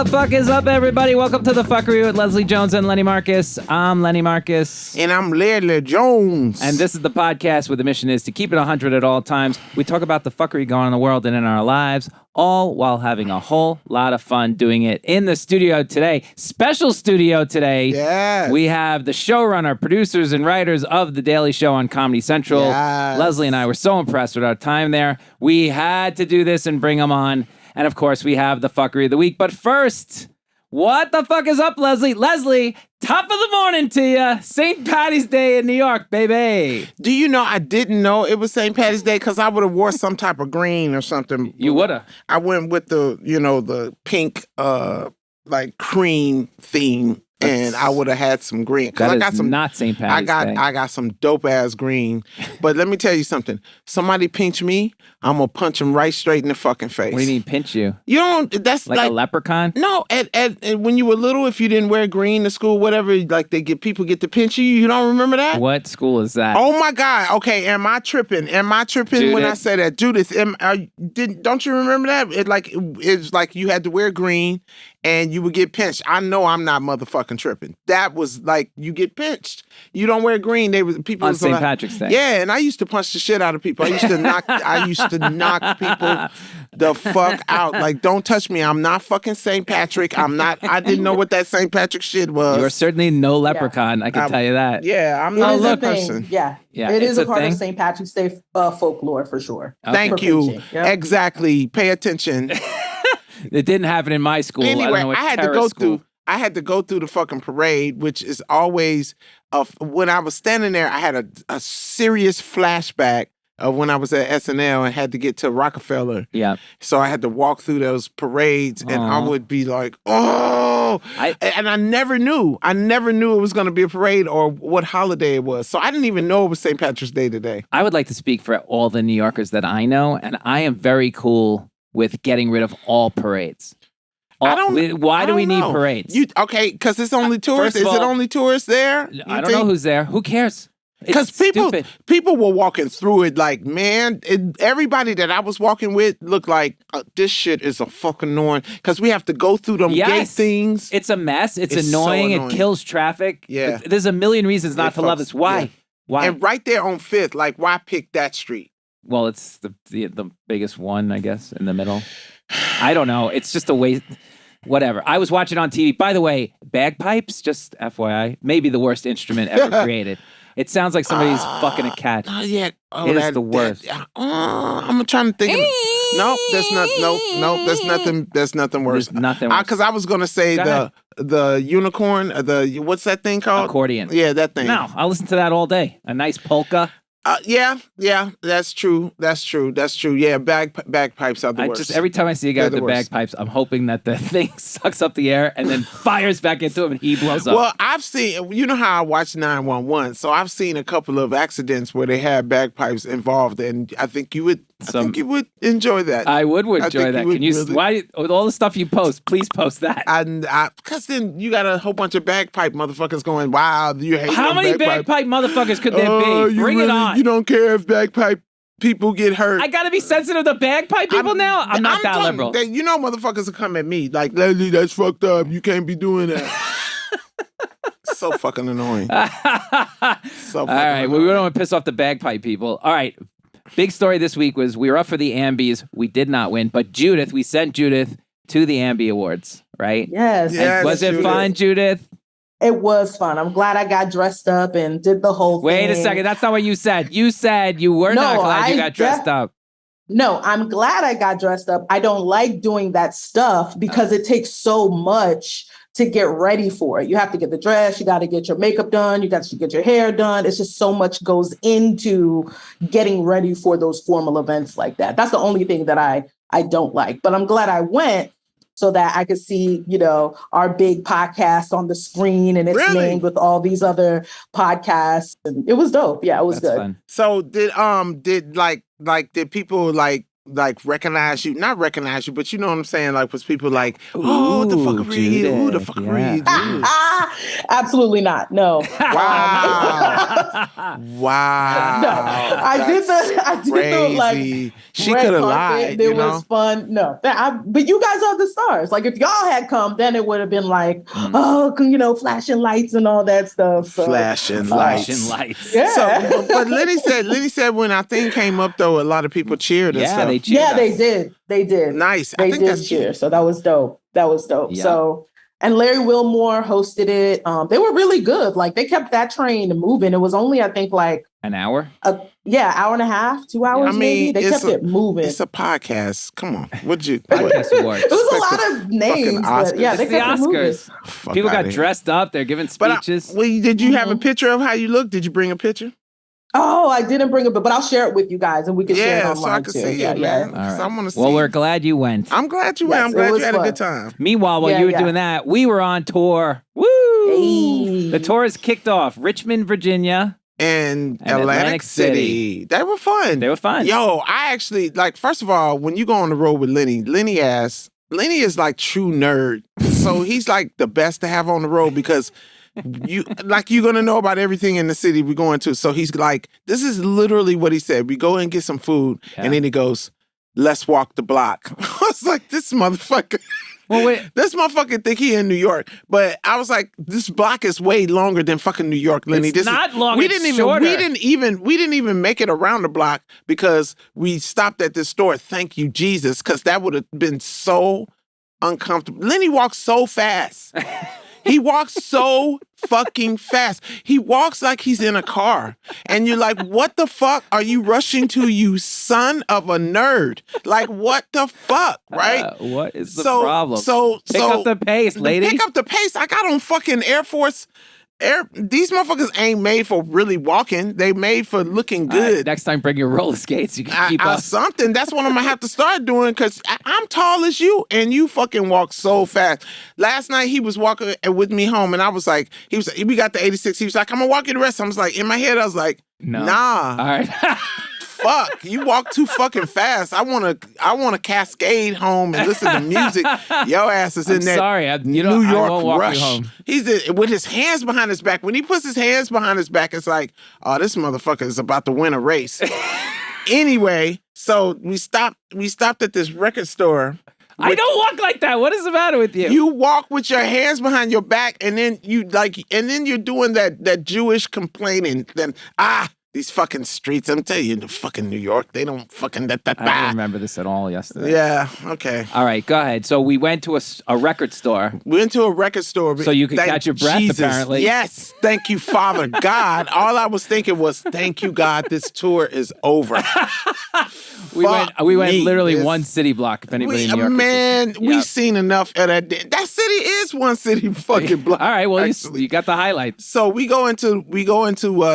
the fuck is up, everybody? Welcome to the Fckry with Leslie Jones and Lenny Marcus. I'm Lenny Marcus. And I'm Leslie Jones. And this is the podcast where the mission is to keep it 100 at all times. We talk about the fuckery going on in the world and in our lives, all while having a whole lot of fun doing it in the studio today. Special studio today. Yes. We have the showrunner, producers, and writers of The Daily Show on Comedy Central. Yes. Leslie and I were so impressed with our time there. We had to do this and bring them on. And of course, we have the Fckry of the week. But first, what the fuck is up, Leslie? Leslie, top of the morning to you. St. Patty's Day in New York, baby. Do you know I didn't know it was St. Patty's Day because I would have wore some type of green or something. You would have. I went with the pink, like cream theme. And I would have had some green. That I got is some, not St. Patty's Day. I got some dope ass green. But let me tell you something. Somebody pinch me, I'm gonna punch him right straight in the fucking face. What do you mean pinch you? You don't. That's like a leprechaun? No. At when you were little, if you didn't wear green to school, whatever, like people get to pinch you. You don't remember that? What school is that? Oh my God. Okay. Am I tripping? Judith. When I say that? Judith, don't you remember that? It's like you had to wear green and you would get pinched. I know I'm not motherfucking tripping. That was like you get pinched. You don't wear green. People on St. Patrick's Day. Yeah, and I used to punch the shit out of people. I used to knock people the fuck out. Like, don't touch me. I'm not fucking St. Patrick. I didn't know what that St. Patrick shit was. You are certainly no leprechaun. I can tell you that. Yeah, I'm not that thing. person. Yeah, it is a part of St. Patrick's Day folklore for sure. Okay. Thank you. Yep. Exactly. Pay attention. It didn't happen in my school. Anyway, I had to go through the fucking parade, which is always when I was standing there, I had a serious flashback of when I was at SNL and had to get to Rockefeller. Yeah. So I had to walk through those parades and I would be like, oh, and I never knew it was going to be a parade or what holiday it was. So I didn't even know it was St. Patrick's Day today. I would like to speak for all the New Yorkers that I know, and I am very cool with getting rid of all parades. Why do we need parades? Okay, because it's only tourists. Is it only tourists there? I don't know who's there. Who cares? Because people were walking through it like, man, everybody that I was walking with looked like, this shit is a fucking annoying. Because we have to go through them gate things. It's a mess. It's annoying. So annoying. It kills traffic. Yeah. There's a million reasons not to love this. Why? Yeah. Why? And right there on 5th, like, why pick that street? Well, it's the biggest one, I guess, in the middle. I don't know. It's just a waste. Whatever. I was watching on TV. By the way, bagpipes, just FYI, maybe the worst instrument ever created. It sounds like somebody's fucking a cat. Yeah. It is the worst. I'm trying to think. No, that's not. No, that's nothing. There's nothing worse. There's nothing worse. Because I was gonna say the unicorn. What's that thing called? Accordion. Yeah, that thing. No, I'll listen to that all day. A nice polka. Yeah, that's true. Yeah, bagpipes are the worst. Just every time I see a guy with the bagpipes, I'm hoping that the thing sucks up the air and then fires back into him and he blows up. Well, I've seen, you know how I watch 911, so I've seen a couple of accidents where they had bagpipes involved, and I think you would enjoy that. I would enjoy that. Can you? Why with all the stuff you post? Please post that. Because then you got a whole bunch of bagpipe motherfuckers going, "Wow, you hate." How many bagpipe motherfuckers could there be? Bring it on. You don't care if bagpipe people get hurt. I gotta be sensitive to bagpipe people now. I'm not that liberal. You know, motherfuckers will come at me like, Leslie, that's fucked up. You can't be doing that. So fucking annoying. All right, well, we don't want to piss off the bagpipe people. All right. Big story this week was we were up for the Ambies. We did not win, but we sent Judith to the Ambie Awards, right? Yes. Was it fun, Judith? It was fun. I'm glad I got dressed up and did the whole thing. Wait a second. That's not what you said. You said you were not glad you got dressed up. No, I'm glad I got dressed up. I don't like doing that stuff because it takes so much to get ready for it. You have to get the dress, you got to get your makeup done, you got to get your hair done. It's just so much goes into getting ready for those formal events like that. That's the only thing that I don't like. But I'm glad I went so that I could see, our big podcast on the screen and it's named with all these other podcasts. And it was dope. Yeah, it was good. Fun. So did people recognize you? Not recognize you, but you know what I'm saying? Like, was people like, oh, the Fckry, ooh, the Fckry. Absolutely not. No. Wow. Wow. No, I did the like she red could have carpet. lied. It was fun. No, but you guys are the stars. Like if y'all had come, then it would have been like, flashing lights and all that stuff. So, flashing lights. Yeah. So, but Lenny said when our thing came up though, a lot of people cheered and stuff. They cheered. Yeah, they did. They did. Nice. They did cheer. So that was dope. Yeah. So. And Larry Wilmore hosted it. They were really good. Like they kept that train moving. It was only, I think, like an hour. Hour and a half, 2 hours. I mean, maybe. They kept it moving. It's a podcast. Come on, podcast awards? It was a lot of names. But yeah, they kept the Oscars. People got dressed up. They're giving speeches. But did you have a picture of how you look? Did you bring a picture? Oh, I didn't bring it, but I'll share it with you guys, and we can share it online so I can see it, man. All right. So I want to see. Well, we're glad you went. I'm glad you went. I'm glad you had a good time. Meanwhile, while you were doing that, we were on tour. Woo! Hey. The tour is kicked off. Richmond, Virginia. And Atlantic City. They were fun. Yo, I actually, first of all, when you go on the road with Lenny is like true nerd. So he's like the best to have on the road because you're gonna know about everything in the city we're going to. So he's like, this is literally what he said. We go and get some food, and then he goes, let's walk the block. I was like, this motherfucker. Well, wait. This motherfucker think he in New York, but I was like, this block is way longer than fucking New York, Lenny. It's not long. We didn't even make it around the block because we stopped at this store. Thank you, Jesus, because that would have been so uncomfortable. Lenny walks so fast. He walks so fucking fast. He walks like he's in a car. And you're like, what the fuck are you rushing to, you son of a nerd? Like, what the fuck, right? What is the problem? Pick up the pace, lady. Pick up the pace. I got on fucking Air Force. These motherfuckers ain't made for really walking. They made for looking good. Next time, bring your roller skates. You can keep up. Something. That's what I'm going to have to start doing because I'm tall as you and you fucking walk so fast. Last night, he was walking with me home and I was like, we got the 86. He was like, I'm going to walk you the rest. I was like, in my head, I was like, nah. All right. Fuck, you walk too fucking fast. I want to cascade home and listen to music. Your ass is in that New York rush. He's with his hands behind his back. When he puts his hands behind his back, it's like, oh, this motherfucker is about to win a race. Anyway, so we stopped at this record store. I don't walk like that. What is the matter with you? You walk with your hands behind your back, and then you're doing that Jewish complaining. Then these fucking streets, I'm telling you, the fucking New York, they don't fucking... I don't remember this at all yesterday. Yeah, okay. All right, go ahead. So we went to a record store. We went to a record store. So you could catch your breath, apparently. Yes, thank you, Father God. All I was thinking was, thank you, God, this tour is over. We went literally one city block, if anybody in New York man, we've seen enough of that. That city is one city fucking block. All right, well, you got the highlights. So we go into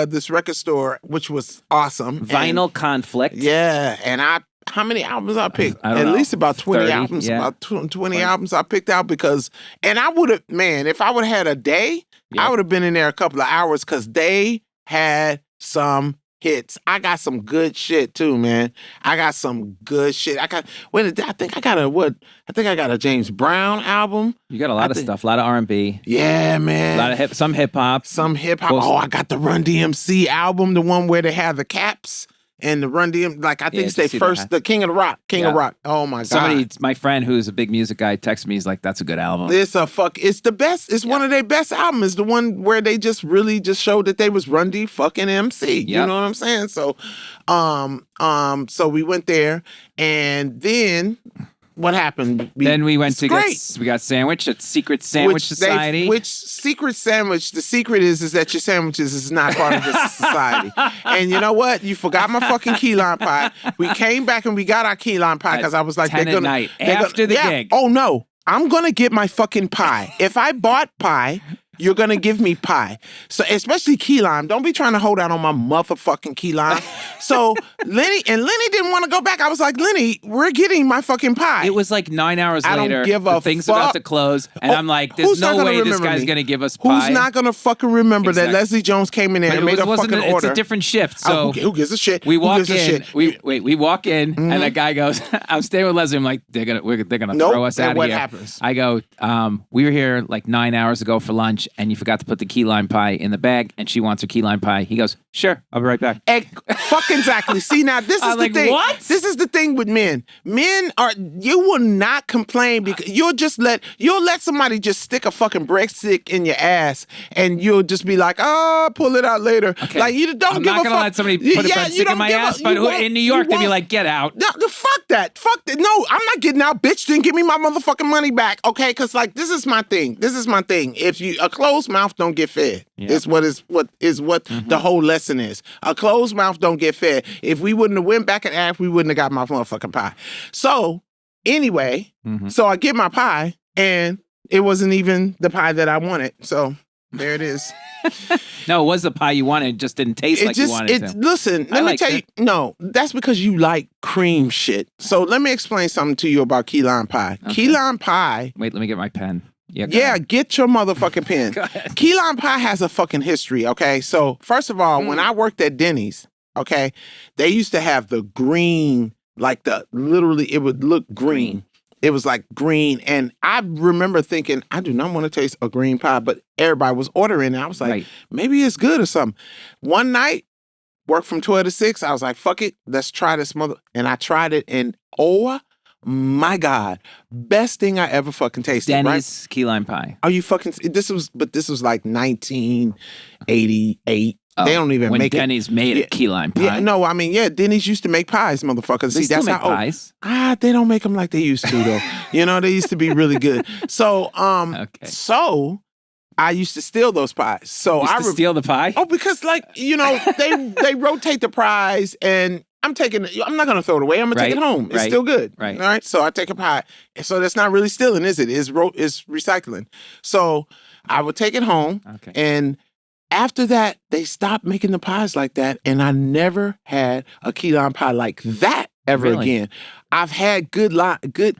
this record store, which was awesome. Vinyl Conflict. Yeah, and how many albums I picked? At least about 20 albums. Yeah. About 20 albums I picked out because, and I would have, man, if I would have had a day, I would have been in there a couple of hours because they had some hits. I got some good shit too, man. I got some good shit. I think I got a James Brown album. You got a lot of stuff, a lot of R&B. Yeah, man. A lot of some hip hop. Oh, I got the Run DMC album, the one where they have the caps. And the Run DMC, I think it's their first, the King of the Rock. King of Rock. Oh my God. My friend who's a big music guy texted me, he's like, that's a good album. It's the best. It's one of their best albums. It's the one where they just really just showed that they was Run D fucking MC. Yep. You know what I'm saying? So, so we went there and then what happened? We got sandwich at Secret Sandwich Society. Which secret sandwich? The secret is that your sandwiches is not part of this society. And you know what? You forgot my fucking key lime pie. We came back and we got our key lime pie because I was like, 10 at night after the gig. Oh no, I'm gonna get my fucking pie. If I bought pie, you're gonna give me pie. So especially key lime. Don't be trying to hold out on my motherfucking key lime. So Lenny didn't want to go back. I was like, Lenny, we're getting my fucking pie. It was like 9 hours later. I don't give a thing's about to close, and I'm like, there's no way this guy's gonna give us pie. Who's not gonna fucking remember that Leslie Jones came in there and made a fucking order? It's a different shift. So who gives a shit? We walk in. We walk in, and the guy goes, "I'm staying with Leslie." I'm like, they're gonna throw us out of here. What happens? I go, we were here like 9 hours ago for lunch, and you forgot to put the key lime pie in the bag, and she wants her key lime pie. He goes, sure, I'll be right back. Fucking exactly. See, now this is the thing. What? This is the thing with men. Men you will not complain because you'll let somebody just stick a fucking breadstick in your ass, and you'll just be like, oh, pull it out later. Okay. Like you don't I'm give a fuck. not gonna let somebody put a breadstick in my ass, but in New York they'd be like, get out. No, fuck that. Fuck that. No, I'm not getting out, bitch. Then give me my motherfucking money back, okay? Because like this is my thing. If a closed mouth don't get fed. Yeah. Is what the whole lesson is. A closed mouth don't get fed. If we wouldn't have went back and asked, we wouldn't have got my motherfucking pie. So anyway, so I get my pie, and it wasn't even the pie that I wanted. So there it is. No, it was the pie you wanted. It just didn't taste like you wanted it to. Listen, let me tell you. No, that's because you like cream shit. So let me explain something to you about key lime pie. Okay. Key lime pie. Wait, let me get my pen. Yeah, get your motherfucking pen. Go ahead. Key lime pie has a fucking history, okay? So, first of all, when I worked at Denny's, okay, they used to have the green, like literally, it would look green. It was like green. And I remember thinking, I do not want to taste a green pie, but everybody was ordering. And I was like, maybe it's good or something. One night, worked from 12 to 6. I was like, fuck it, let's try this And I tried it, and oh my God, best thing I ever fucking tasted. Denny's right? key lime pie. Are you fucking? This was like 1988. They don't even make Denny's made a key lime pie. Yeah, no, I mean, Denny's used to make pies, motherfuckers. They still make pies. They don't make them like they used to, though. They used to be really good. So, so I used to steal those pies. So I steal the pie? Oh, because they rotate the pies, and I'm not going to throw it away. I'm going to take it home. It's still good. Right. All right. So I take a pie. So that's not really stealing, is it? It's recycling. So I would take it home. Okay. And after that, they stopped making the pies like that. And I never had a key lime pie like that ever again. I've had good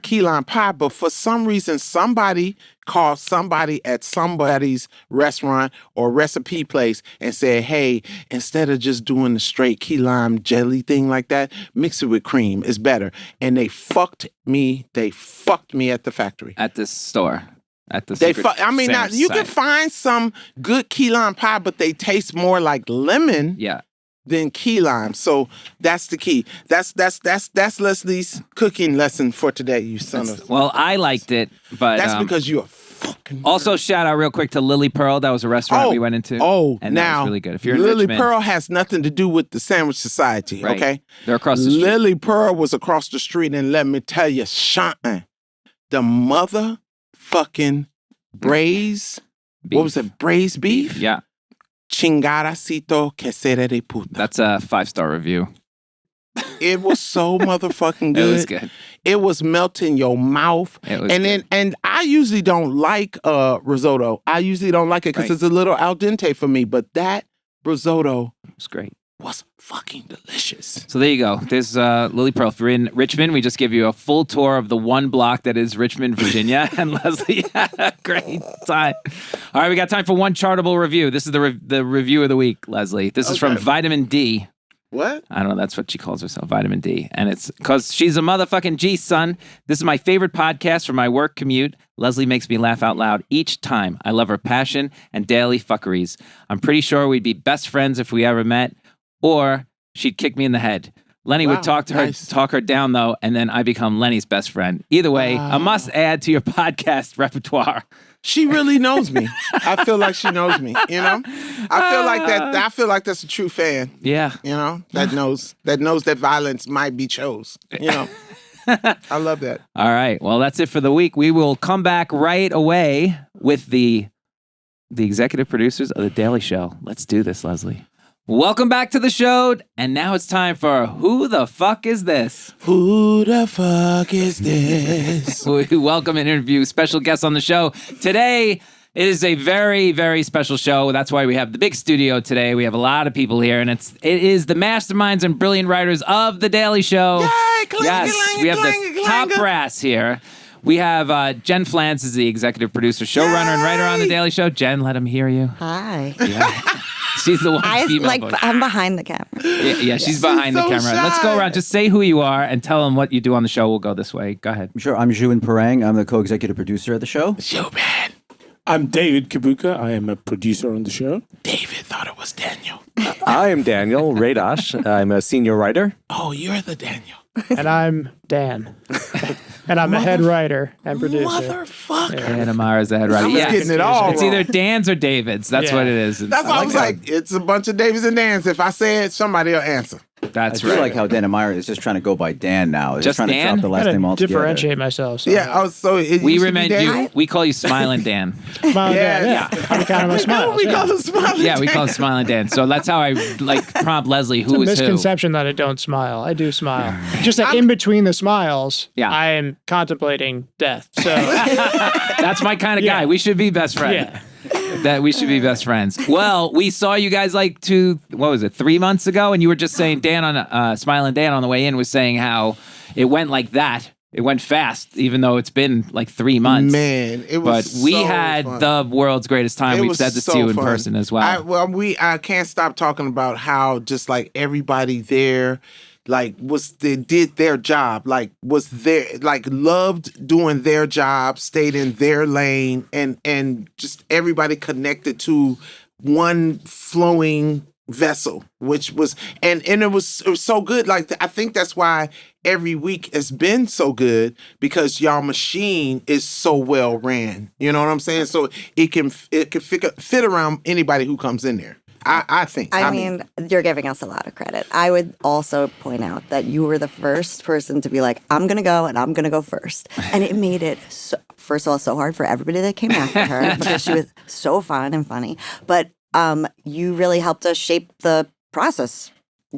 key lime pie, but for some reason, somebody called somebody at somebody's restaurant or recipe place and said, hey, instead of just doing the straight key lime jelly thing like that, mix it with cream. It's better. And they fucked me. They fucked me at the factory. At this store. At the now you can find some good key lime pie, but they taste more like lemon. Yeah. Than key lime. So that's the key. That's Leslie's cooking lesson for today, you son of... Well, I liked it, but... That's because you're a fucking... Also, shout out real quick to Lily Pearl. That was a restaurant we went into. And that was really good. If you're in Lily Richmond, Pearl has nothing to do with the Sandwich Society, okay? They're across the street. Lily Pearl was across the street, and let me tell you, the motherfucking braised... Beef. What was it? Braised beef? Yeah. Chingaracito quesere de puta. That's a 5-star review. It was so motherfucking good. It was good. It was melting your mouth. It was good. And I usually don't like risotto. I usually don't like it because it's a little al dente for me. But that risotto was great. Was fucking delicious. So there you go. There's Lily Pearl. If you're in Richmond, we just give you a full tour of the one block that is Richmond, Virginia. And Leslie had a great time. All right, we got time for one chartable review. This is the review of the week, Leslie. This is from Vitamin D. What? I don't know. That's what she calls herself, Vitamin D. And it's because she's a motherfucking G, son. This is my favorite podcast for my work commute. Leslie makes me laugh out loud each time. I love her passion and daily fuckeries. I'm pretty sure we'd be best friends if we ever met. Or she'd kick me in the head. Lenny would talk her down, though, and then I become Lenny's best friend. Either way, a must add to your podcast repertoire. She really knows me. I feel like she knows me, I feel like that's a true fan. Yeah. That knows that violence might be chose. I love that. All right. Well, that's it for the week. We will come back right away with the executive producers of The Daily Show. Let's do this, Leslie. Welcome back to the show, and now it's time for Who the Fuck Is This? Who the fuck is this? We welcome and interview special guests on the show. Today, it is a very, very special show. That's why we have the big studio today. We have a lot of people here, and it is the masterminds and brilliant writers of The Daily Show. Yay! We have the top brass here. We have Jen Flans is the executive producer, showrunner, and writer on The Daily Show. Jen, let him hear you. Hi. Yeah. She's the one female voice. I'm behind the camera. Yeah, she's behind the camera. Shy. Let's go around. Just say who you are and tell them what you do on the show. We'll go this way. Go ahead. Sure. I'm Juin Parang. I'm the co-executive producer of the show. Yo, man. I'm David Kabuka. I am a producer on the show. David thought it was Daniel. I am Daniel Radash. I'm a senior writer. Oh, you're the Daniel. And I'm Dan. And I'm a head writer and producer. Motherfucker. Dan Amara's the head writer. was getting it all It's wrong. either Dan's or David's. That's Yeah. what it is. That's why I was like, it's a bunch of Davids and Dans. If I say it, somebody will answer. That's I feel right. like how Dan Meyer is just trying to go by Dan now. He's Just trying Dan? to drop the I last gotta name altogether. differentiate myself. So Yeah, so it we used to be remind Dan. you. We call you Smiling Dan. Smile Yeah, Dan, yeah. I'm kind of a smile. We call him Smiling Yeah, we Dan. call him Smiling Dan. So that's how I like prompt Leslie It's a who is who. misconception that I don't smile. I do smile. Just that in between the smiles, Yeah. I am contemplating death. So That's my kind of guy. Yeah. We should be best friends. yeah. That we should be best friends. Well, we saw you guys like 3 months ago, and you were just saying Dan on Smiling Dan on the way in was saying how it went like that. It went fast, even though it's been like 3 months. Man, it But was we so had fun. the world's greatest time. It We've was said this so to you in fun. person as well. I can't stop talking about how just like everybody there, like they did their job, like was there, like loved doing their job, stayed in their lane, and just everybody connected to one flowing vessel, which was and it was so good. Like I think that's why every week has been so good, because y'all machine is so well ran. You know what I'm saying? So it can fit around anybody who comes in there. I think. I mean, you're giving us a lot of credit. I would also point out that you were the first person to be like, I'm going to go and I'm going to go first. And it made it, first of all, so hard for everybody that came after her because she was so fun and funny. But you really helped us shape the process.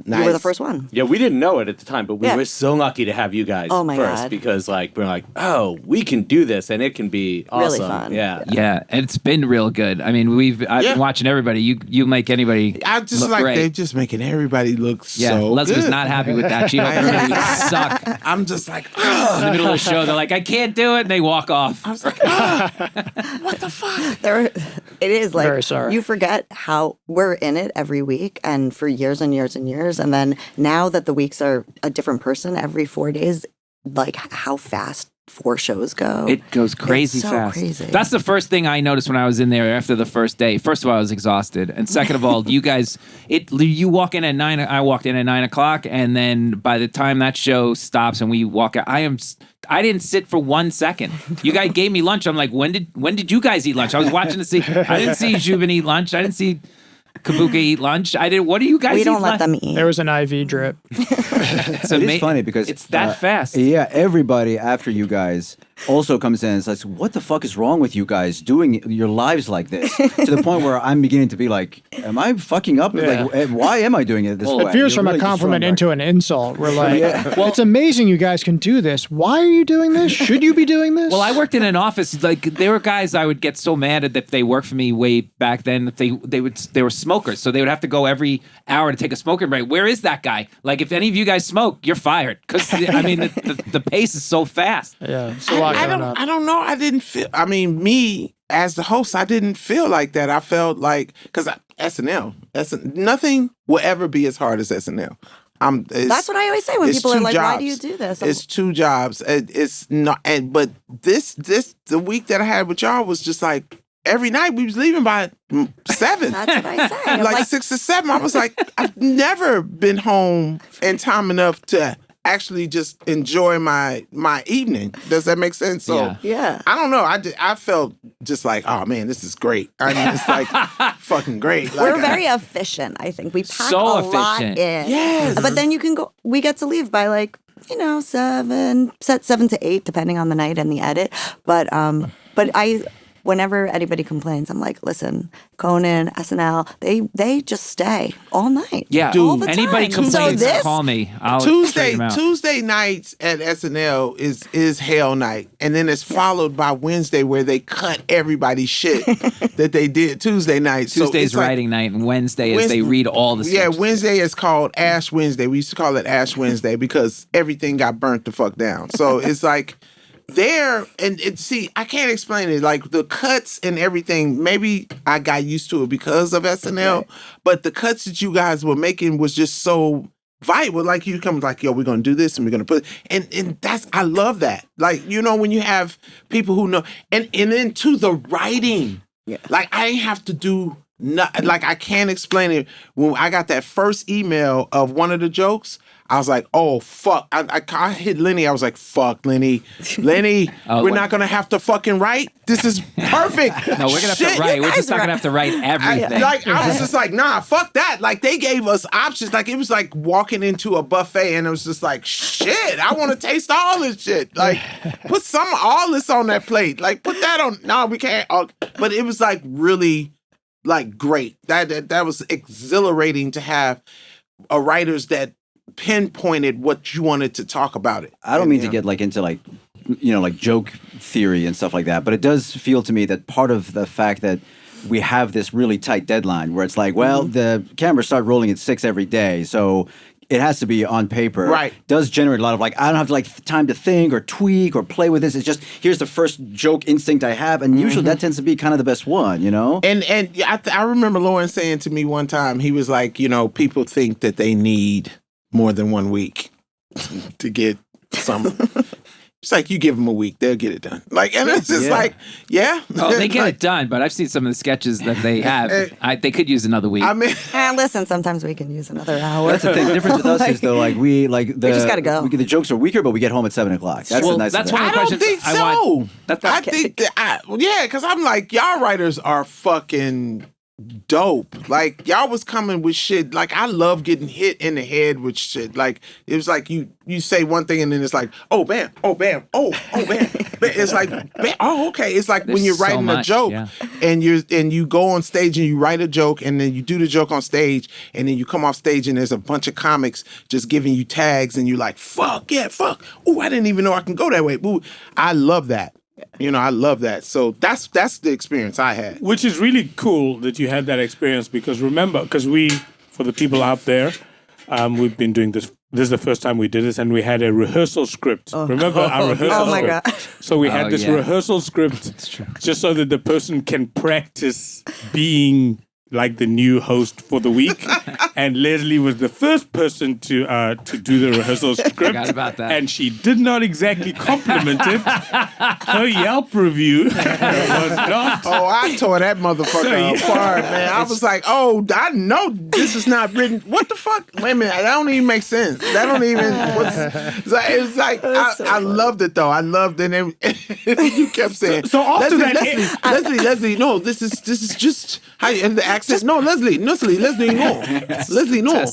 Nice. You were the first one. Yeah, we didn't know it at the time, but we Yeah. were so lucky to have you guys Oh my first God. because like we're like, oh, we can do this and it can be Really awesome. fun. Yeah. yeah, and it's been real good. I mean, I've Yeah. been watching everybody. You make anybody I just look like great. they're just making everybody look Yeah, so Leslie was good. not happy with that. She hoped everybody would suck. I'm just like, In the middle of the show, they're like, I can't do it, and they walk off. I was like, what the fuck? It is like, Very sorry. you forget how we're in it every week and for years and years and years. And then now that the weeks are a different person every 4 days, like how fast 4 shows go. It goes crazy so fast. crazy. That's the first thing I noticed when I was in there after the first day. First of all, I was exhausted, and second of all, you guys, you walk in at 9. I walked in at 9 o'clock, and then by the time that show stops and we walk out, I didn't sit for 1 second. You guys gave me lunch. I'm like, when did you guys eat lunch? I was watching to see. I didn't see Jubin eat lunch. I didn't see Kabuka eat lunch. I didn't. What do you guys? we eat don't let lunch? them eat. There was an IV drip. It's It is funny because it's that fast. Yeah, everybody after you guys also comes in and says, "What the fuck is wrong with you guys doing your lives like this?" To the point where I'm beginning to be like, "Am I fucking up? Yeah. Like, why am I doing it this way?" It veers You're from really a compliment just into an insult. We're like, well, it's amazing you guys can do this. Why are you doing this? Should you be doing this? Well, I worked in an office. Like there were guys I would get so mad at if they worked for me way back then. If they were smokers, so they would have to go every hour to take a smoking break. Where is that guy? Like if any of you guys smoke, you're fired. Because I mean, the pace is so fast. yeah, it's a lot going on. I don't know. I didn't feel. I mean, me as the host, I didn't feel like that. I felt like because SNL, nothing will ever be as hard as SNL. That's what I always say when it's people are two like, "Why do jobs. you do this?" It's 2 jobs. It's not. But the week that I had with y'all was just like every night we was leaving by 7. That's what I say. I'm like 6 or 7. I was like, I've never been home in time enough to actually just enjoy my evening. Does that make sense? So yeah. I don't know. I felt just like, oh man, this is great. I mean, it's like fucking great. Like, We're very efficient, I think. We pack So a lot efficient. in. Yes. But then we get to leave by like, 7 to 8, depending on the night and the edit. But whenever anybody complains, I'm like, listen, Conan, SNL, they just stay all night. Yeah, all the anybody time. complains, So this, call me. I'll straighten 'em out. Tuesday nights at SNL is hell night, and then it's followed by Wednesday where they cut everybody's shit that they did Tuesday night. So Tuesday's it's like- writing night, and Wednesday is they read all the Yeah, scripts. Wednesday is called Ash Wednesday. We used to call it Ash Wednesday because everything got burnt the fuck down. So it's like there, and see, I can't explain it. Like the cuts and everything, maybe I got used to it because of SNL, but the cuts that you guys were making was just so vibe. Like you come like, yo, we're gonna do this and we're gonna put and that's I love that. Like, when you have people who know and then to the writing. Yeah. Like I ain't have to do like I can't explain it. When I got that first email of one of the jokes, I was like, oh, fuck. I hit Lenny. I was like, fuck, Lenny. Lenny, we're not going to have to fucking write? This is perfect. No, we're going to have to write. We're just not going to have to write everything. I was just like, nah, fuck that. Like, they gave us options. Like, it was like walking into a buffet and it was just like, shit, I want to taste all this shit. Like, put all this on that plate. Like, put that on. No, we can't. But it was like really, like, great. That was exhilarating to have writers that pinpointed what you wanted to talk about it. I don't mean to get like into like joke theory and stuff like that, but it does feel to me that part of the fact that we have this really tight deadline where it's like, well, the cameras start rolling at 6 every day, so it has to be on paper. Right. Does generate a lot of like, I don't have like time to think or tweak or play with this. It's just, here's the first joke instinct I have. And usually that tends to be kind of the best one, And I remember Lauren saying to me one time, he was like, people think that they need more than 1 week to get some. It's like you give them a week, they'll get it done. Like, and it's just like, yeah. Oh, they get it done, but I've seen some of the sketches that they have. They could use another week. I mean, listen, sometimes we can use another hour. That's the thing. The difference with us is though, like we just gotta go. The jokes are weaker, but we get home at 7 o'clock. That's the nice. That's thing. one of the I questions. don't think so. I think because I'm like, y'all writers are fucking dope. Like, y'all was coming with shit. Like, I love getting hit in the head with shit. Like, it was like you say one thing and then it's like, oh bam, oh bam, oh bam. It's like, bam, oh okay. It's like when you're writing a joke and you go on stage and you write a joke and then you do the joke on stage and then you come off stage and there's a bunch of comics just giving you tags and you're like, fuck yeah, fuck. Ooh, I didn't even know I can go that way. Ooh, I love that. I love that. So that's the experience I had. Which is really cool that you had that experience because remember, for the people out there, we've been doing this. This is the first time we did this, and we had a rehearsal script. Remember our rehearsal script? God. So we had this rehearsal script just so that the person can practice being like the new host for the week. And Leslie was the first person to do the rehearsal script. Forgot about that. And she did not exactly compliment it. Her Yelp review was not. Oh, I tore that motherfucker apart, man. I was like, oh, I know this is not written. What the fuck? Wait a minute. That don't even make sense. That don't even. It's like I loved it though. I loved it. And you kept saying. So after Leslie, no, this is just how you, and the accent. No, Leslie, no. Leslie, no.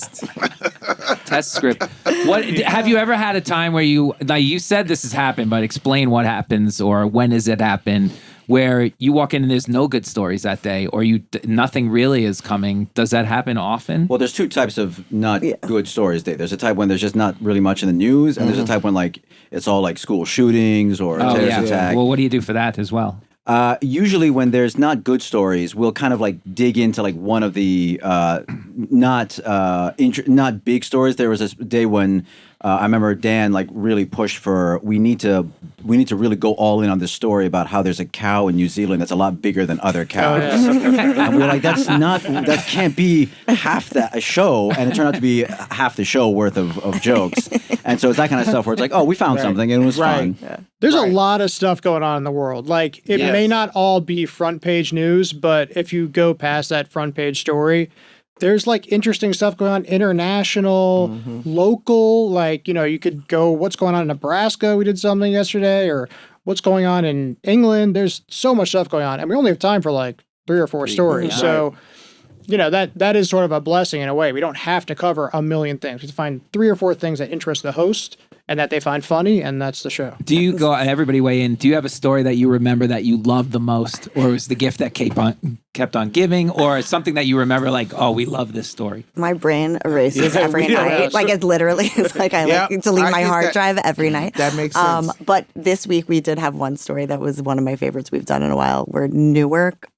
Test script. What have you ever had a time where you said this has happened, but explain what happens or when does it happen? Where you walk in and there's no good stories that day, or nothing really is coming. Does that happen often? Well, there's two types of not good stories, Dave. There's a type when there's just not really much in the news, and there's a type when like it's all like school shootings or terrorist attack. Well, what do you do for that as well? Usually when there's not good stories, we'll kind of like dig into like one of the not big stories. There was this day when I remember Dan like really pushed for we need to really go all in on this story about how there's a cow in New Zealand that's a lot bigger than other cows. And we were like, that can't be half a show, and it turned out to be half the show worth of jokes. And so it's that kind of stuff where it's like, oh, we found something and it was fun. Yeah. There's a lot of stuff going on in the world. Like it may not all be front page news, but if you go past that front page story, there's like interesting stuff going on, international, local, like, you could go, what's going on in Nebraska? We did something yesterday, or what's going on in England. There's so much stuff going on. And we only have time for like 3 or 4 stories. Yeah. So, that is sort of a blessing in a way. We don't have to cover a million things. We have to find 3 or 4 things that interest the host and that they find funny, and that's the show. Do you go, everybody weigh in, do you have a story that you remember that you loved the most, or was the gift that kept on giving, or something that you remember like, oh, we love this story? My brain erases every night. Like it literally is like I like delete my hard drive every night. That makes sense. But this week we did have one story that was one of my favorites we've done in a while, where Newark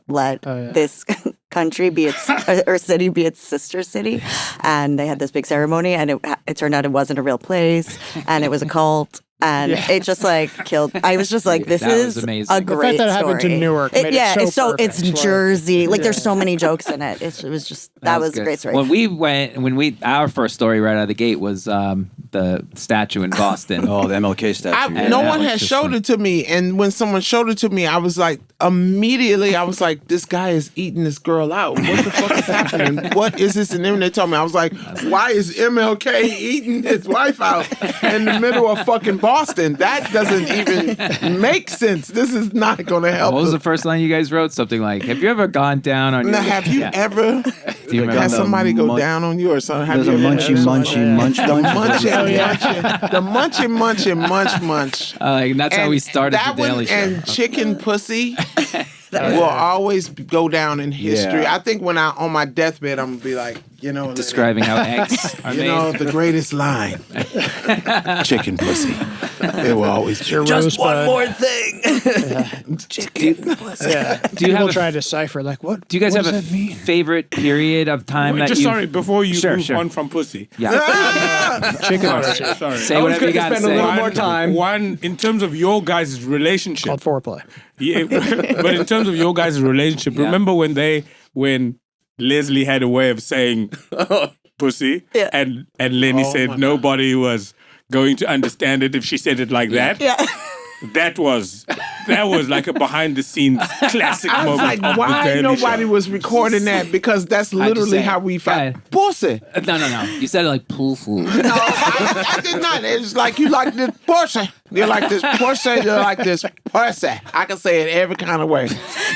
let this country be its or city be its sister city, and they had this big ceremony, and it turned out it wasn't a real place, and it was a cult, And it just like killed. I was just like, this That was is amazing. a The fact great that it story. happened to Newark made it so it's perfect. Jersey. Like there's so many jokes in it. It was just that was a good. great story. Our first story right out of the gate was the statue in Boston. Oh, the MLK statue. No that one was has just showed like- it to me, and when someone showed it to me, I was like, immediately, I was like, this guy is eating this girl out. What the fuck is happening? What is this? And then they told me, I was like, why is MLK eating his wife out in the middle of fucking Boston? That doesn't even make sense. This is not going to help. What was the first line you guys wrote? Something like, "Have you ever gone down on?" Now, have you ever Do you remember? had somebody go down on you or something? Have There's a you ever- the munch munch. And that's how we started that the Daily one, Show. and chicken pussy will always go down in history. Yeah. I think when on my deathbed, I'm gonna be like, Describing how eggs are made. the greatest line, chicken pussy. It will always be. Just one more thing. Yeah. Do you have People a- try to decipher like what? Do you guys what have a does that mean? favorite period of time that Just you? sorry, before you Sure, move sure. on from pussy. Yeah. Chicken Sorry. Say whatever you got to spend a say. little more time. One, in terms of your guys' relationship. called foreplay. Yeah, but in terms of your guys' relationship, Yeah. remember when Leslie had a way of saying pussy, Yeah. and Lenny said nobody was going to understand it if she said it like that. yeah. That was like a behind the scenes classic I was moment. like, of why the Daily nobody Show. was recording that? Because that's literally say it. how we Go ahead. found pussy. No. You said it like pool. No, I did not. It's like you like this pussy. You like this pussy. You like this pussy. I can say it every kind of way.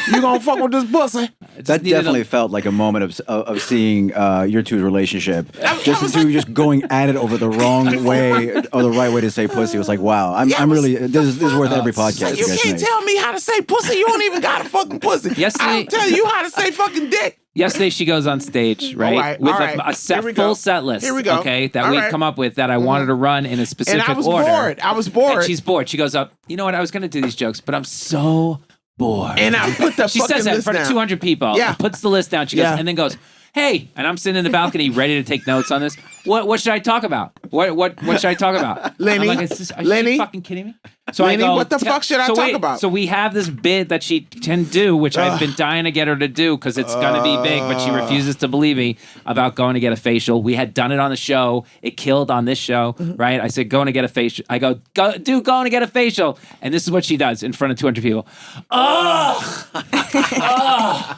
You gonna fuck with this pussy? That definitely felt like a moment of seeing your two's relationship. Just going at it over the wrong way or the right way to say pussy was like, wow. I'm really this is worth every podcast You you guys can't make. tell me how to say pussy. You don't even got a fucking pussy. Yesterday- I'll tell you how to say fucking dick. Yesterday she goes on stage, right, All right, with all right. a set, Here we go. full set list. Here we go. Okay, that All we've right. come up with that I wanted to run in a specific And I was order. bored. I was bored. And she's bored. She goes up. You know what? I was going to do these jokes, but I'm so bored. And I put the she fucking says that in list front of down. 200 people. Yeah. Puts the list down. She goes, Yeah. and then goes, "Hey," and I'm sitting in the balcony ready to take notes on this. What should I talk about? What should I talk about? Lenny? I'm like, are Lenny? you fucking kidding me? So Lenny, I go, what the fuck should I talk about? So we have this bit that she can do, which I've been dying to get her to do because it's going to be big, but she refuses to believe me about going to get a facial. We had done it on the show. It killed on this show, right? I said, going to get a facial. I go to get a facial. And this is what she does in front of 200 people.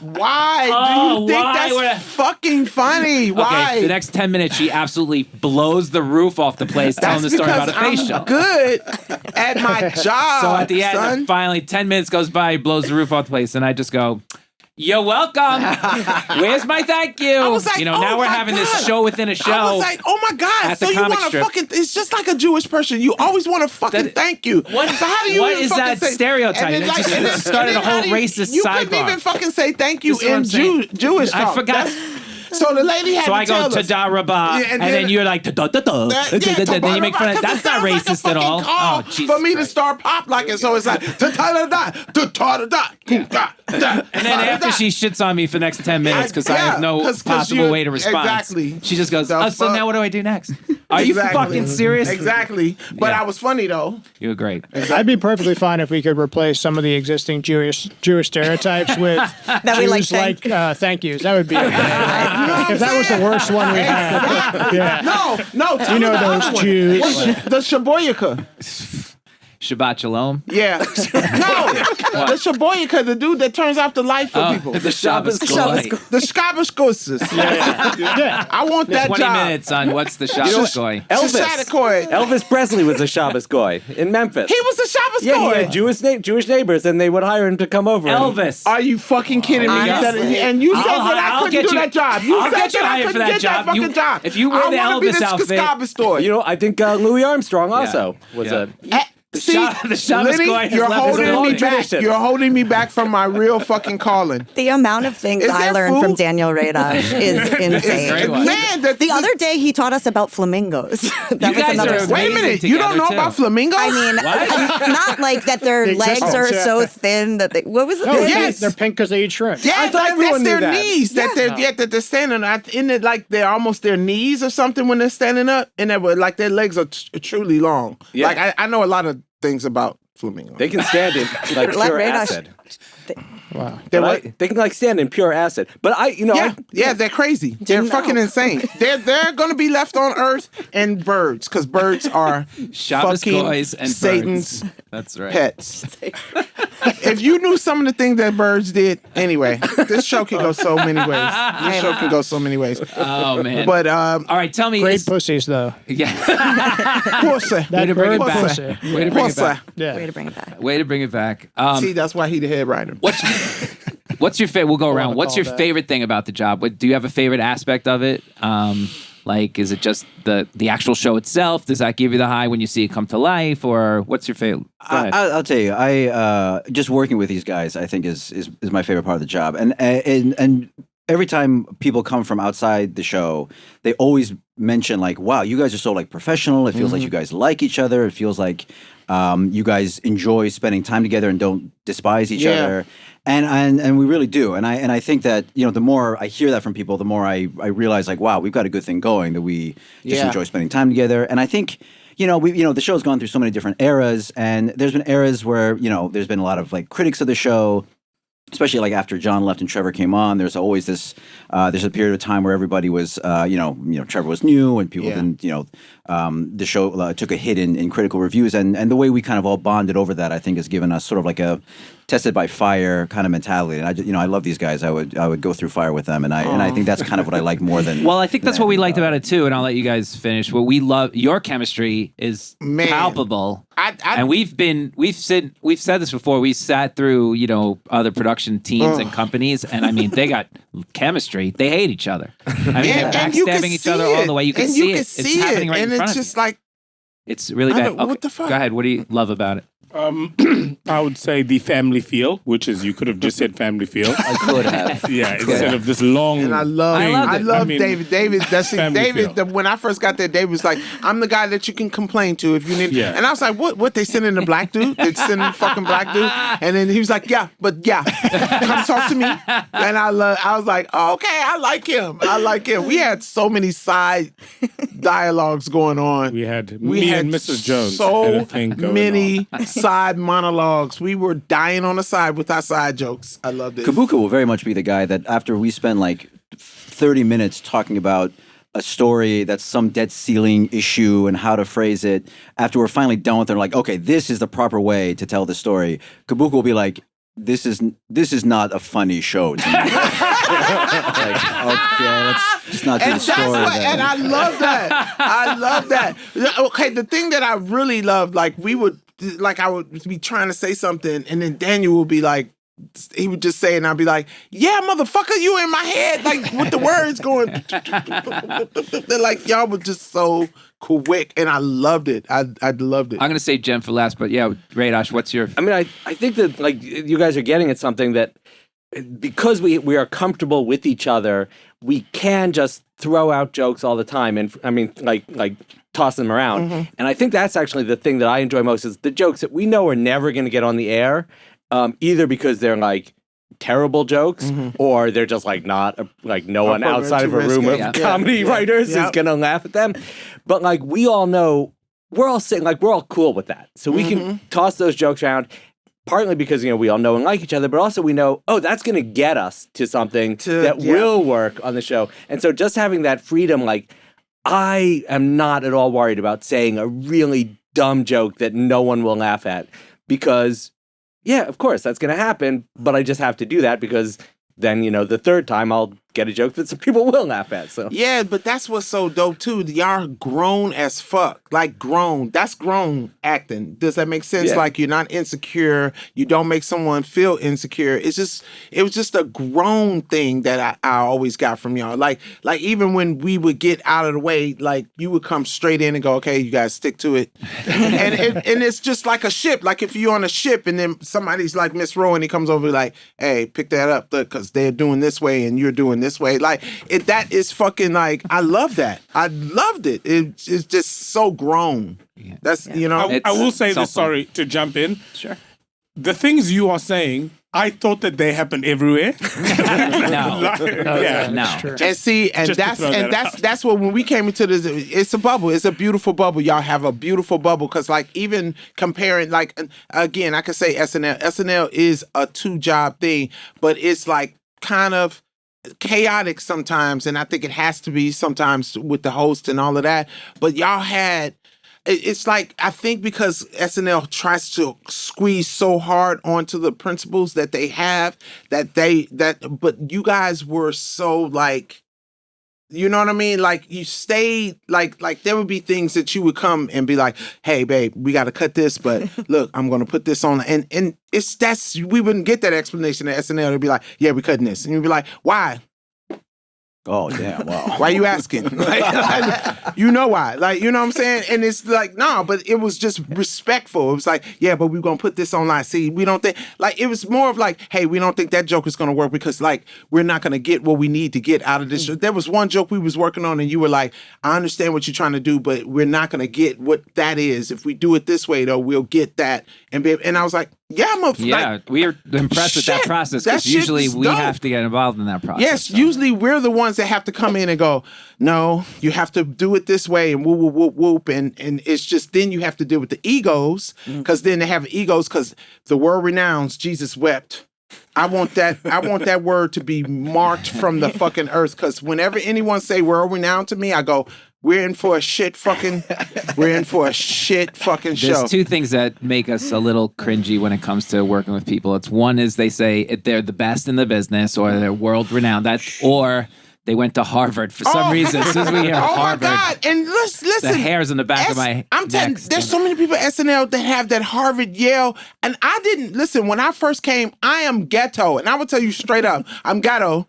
Why do you think why would I- that's fucking funny? Why? Okay, the next 10 minutes, she absolutely blows the roof off the place telling the story about a facial. I'm good at my job. So at the end, son. finally, 10 minutes goes by, he blows the roof off the place, and I just go, "You're welcome. Where's my thank you?" I was like, now oh we're my having God. this show within a show. I was like, oh my God. at So the you comic want to strip. fucking, it's just like a Jewish person. You always want to fucking That- thank you. What- so how do you what even is fucking that say, stereotype? and then, It like, just and then- started and a then whole how do you- racist You sidebar. couldn't even fucking say thank you This is what in I'm saying. Jewish talk. I forgot. So the lady had So to I go tell us. "Tada rabah," Yeah, and then you're like "Da-da-da-da." Then you make fun of it. That's not racist at all. Oh, Jesus for me to Christ. start pop like it, so it's like "Ta-ta-da-da, ta-ta-da-da, da-da-da." And then after she shits on me for the next 10 minutes because I have no 'cause possible you- way to respond, exactly. she just goes, The "Oh, so fuck? now what do I do next?" Are you fucking serious? Exactly. But Yeah. I was funny though. You were great. I'd be perfectly fine if we could replace some of the existing Jewish stereotypes with That we like Jews thank yous. That would be okay. If that was the worst one we had. Yeah. No. Tell You know me the those other one. Jews. What's the Shaboyaka. Shabbat shalom. Yeah. No. The Shaboyaka, the dude that turns off the light for people. The Shabbos Goy. The Skabbos. Yeah. I want that 20 job. minutes on what's the Shabbos Goy. Elvis Presley was a Shabbos goy in Memphis. He was a Shabbos Yeah, goy. he had Jewish neighbors, and they would hire him to come over. Elvis. Are you fucking kidding me? Honestly. And you said that I I'll couldn't get do you- that job. I'll said get you that I hired for couldn't that get job. that fucking job. If you wear the I wanna be Elvis the outfit- Skabbos store. You know, I think Louis Armstrong also was Yeah. a. The Shabbos Lenny, Goy has you're left his holding me building. back. Tradition. You're holding me back from my real fucking calling. The amount of things Is I there learned food? from Daniel Radash is insane. great one. Man, The other day, he taught us about flamingos. That You was guys another are story. wait a amazing minute. You don't know together, about too. flamingos? I mean, not like that their The legs are existence, so thin that they. What was it? Oh, Yes. they're pink because they eat shrimp. yeah, I thought like that's everyone knew their that. knees. That they're standing on. Isn't it like they're almost their knees or something when they're standing up? And they were like their legs are truly long. Yeah. Like I know a lot of things about flamingos. They can stand in like Let pure Radash- acid. Wow. They can like stand in pure acid. But They're crazy. They're fucking insane. They're gonna be left on Earth and birds because birds are Shabbos fucking Goys and Satan's birds. That's right. pets. If you knew some of the things that birds did, anyway, this show can go so many ways. This show can go so many ways. Oh man. But all right, tell me. Great pussies, though. Yeah. pussy. That to bring it bird back. pussy. Way to bring it Pussy. back. Yeah. Way to bring it back. Way to bring it back. See, that's why he the head writer. What's your favorite? We'll go around. wanna What's call your that. favorite thing about the job? Do you have a favorite aspect of it? Like, is it just the actual show itself? Does that give you the high when you see it come to life, or what's your favorite? Go ahead. I'll tell you, I just working with these guys, I think is my favorite part of the job, and every time people come from outside the show, they always mention like, "Wow, you guys are so like professional. It feels like you guys like each other. It feels like you guys enjoy spending time together and don't despise each other." And we really do. And I think that, you know, the more I hear that from people, the more I realize like, wow, we've got a good thing going, that we just enjoy spending time together. And I think, the show's gone through so many different eras, and there's been eras where, there's been a lot of like critics of the show, especially like after John left and Trevor came on. There's always this there's a period of time where everybody was Trevor was new and people didn't, the show took a hit in critical reviews, and the way we kind of all bonded over that, I think, has given us sort of like a tested by fire kind of mentality. And I love these guys. I would go through fire with them, and I think that's kind of what I like more than. Well, I think that's what we liked about it too, and I'll let you guys finish. What we love, your chemistry is palpable, and we've said this before. We sat through other production teams and companies, and I mean they got chemistry. They hate each other. I mean they're backstabbing each other all the way. You can see it. It's happening right in front of you. And it's just like, it's really bad. what the fuck? Go ahead. What do you love about it? I would say the family feel, which is you could have just said family feel. I could have. Yeah, instead of this long. And I love thing. David. David, when I first got there, David was like, I'm the guy that you can complain to if you need. Yeah. And I was like, what? They sending the black dude? They sending the fucking black dude? And then he was like, come talk to me. And I was like, oh, okay, I like him. We had so many side dialogues going on. We had me and Mrs. Jones had a So thing going many on. side monologues. We were dying on the side with our side jokes. I love this. Kabuka will very much be the guy that after we spend like 30 minutes talking about a story that's some debt ceiling issue and how to phrase it, after we're finally done with it, like, okay, this is the proper way to tell the story, Kabuka will be like, this is not a funny show to me. Like, okay, let's just not do the story. And I love that. Okay, the thing that I really loved, I would be trying to say something, and then Daniel would be like, he would just say it, and I'd be like, yeah, motherfucker, you in my head, like with the words going. They're like, y'all were just so quick, and I loved it. I loved it. I'm gonna say Jen for last, but yeah, Radash, what's your? I mean, I think that like you guys are getting at something that because we are comfortable with each other, we can just throw out jokes all the time, and I mean, like toss them around. Mm-hmm. And I think that's actually the thing that I enjoy most is the jokes that we know are never going to get on the air, either because they're like terrible jokes or they're just like not like no one outside of a room of comedy writers is going to laugh at them. But like we all know, we're all saying like we're all cool with that. So we can toss those jokes around. Partly because, we all know and like each other, but also we know, that's going to get us to something that will work on the show. And so just having that freedom, like, I am not at all worried about saying a really dumb joke that no one will laugh at because, of course, that's going to happen, but I just have to do that because then, the third time I'll get a joke that some people will laugh at. So Yeah, but that's what's so dope too. Y'all grown as fuck. Like grown. That's grown acting. Does that make sense? Yeah. Like you're not insecure. You don't make someone feel insecure. It was just a grown thing that I always got from y'all. Like even when we would get out of the way, like you would come straight in and go, okay, you guys stick to it. and it's just like a ship. Like if you're on a ship and then somebody's like Miss Rowe and he comes over like, hey, pick that up because they're doing this way and you're doing this way. Like that is fucking like, I love that. I loved it. It's just so grown. That's, you know. I will say it's this, awesome. sorry, to jump in. Sure. The things you are saying, I thought that they happen everywhere. No. Yeah. No. True. And see, and Just to throw that out. that's what when we came into this, it's a bubble. It's a beautiful bubble. Y'all have a beautiful bubble because like even comparing, like again, I could say SNL. SNL is a 2-job thing, but it's like kind of chaotic sometimes, and I think it has to be sometimes with the host and all of that. But y'all had. It's like, I think because SNL tries to squeeze so hard onto the principles that they have but you guys were so like, you know what I mean? Like you stayed, like there would be things that you would come and be like, hey babe, we got to cut this, but look, I'm going to put this on. And we wouldn't get that explanation at SNL. They'd be like, yeah, we're cutting this. And you'd be like, why? Oh, damn. Wow. Why you asking? Like, you know why. Like, you know what I'm saying? And it's like, no, but it was just respectful. It was like, yeah, but we're going to put this online. See, we don't think, like, it was more of like, hey, we don't think that joke is going to work because, like, we're not going to get what we need to get out of this. There was one joke we was working on and you were like, I understand what you're trying to do, but we're not going to get what that is. If we do it this way, though, we'll get that. And I was like, yeah, we are impressed with that shit, process that because shit usually is we dope. have to get involved in that process. yes, so. usually we're the ones that have to come in and go, no, you have to do it this way and whoop, whoop, whoop, whoop. And it's just then you have to deal with the egos because then they have egos because the world renounds Jesus wept. I want that word to be marked from the fucking earth because whenever anyone say world renowned to me, I go, we're in for a shit fucking show. There's two things that make us a little cringy when it comes to working with people. It's one is they say they're the best in the business or they're world renowned. Or they went to Harvard for some reason. As soon as we hear Harvard, my God. And listen, the hairs on the back of my I'm telling neck you, there's so many people at SNL that have that Harvard, Yale, and I didn't listen. When I first came, I am ghetto, and I will tell you straight up, I'm ghetto.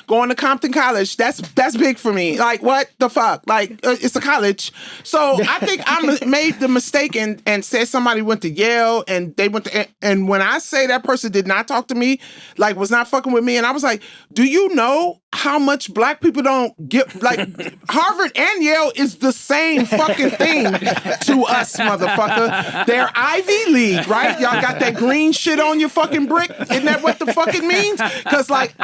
Going to Compton College, that's big for me. Like what the fuck? Like it's a college. So I think I made the mistake and said somebody went to Yale and they went to, and when I say that person did not talk to me, like was not fucking with me, and I was like, do you know how much black people don't get, like Harvard and Yale is the same fucking thing to us, motherfucker. They're Ivy League, right? Y'all got that green shit on your fucking brick? Isn't that what the fuck it means? Because like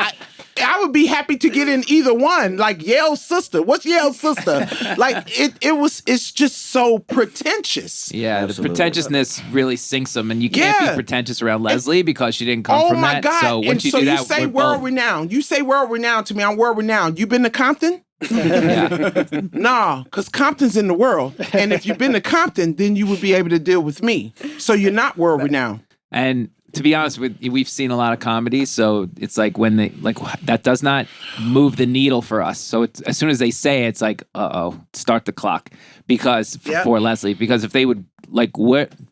I would be happy to get in either one. Like Yale's sister. What's Yale's sister? Like it's just so pretentious. Yeah, Absolutely. the pretentiousness really sinks them, and you can't be pretentious around Leslie because she didn't come from my that. God. So and once you so do you that, say we're world both- renowned. You say world renowned to me. I'm world renowned. You been to Compton? Nah, because Compton's in the world. And if you've been to Compton, then you would be able to deal with me. So you're not world renowned. And to be honest with you, we've seen a lot of comedy, so it's like when they like that does not move the needle for us. So it's, as soon as they say it, it's like, start the clock because for Leslie. Because if they would like,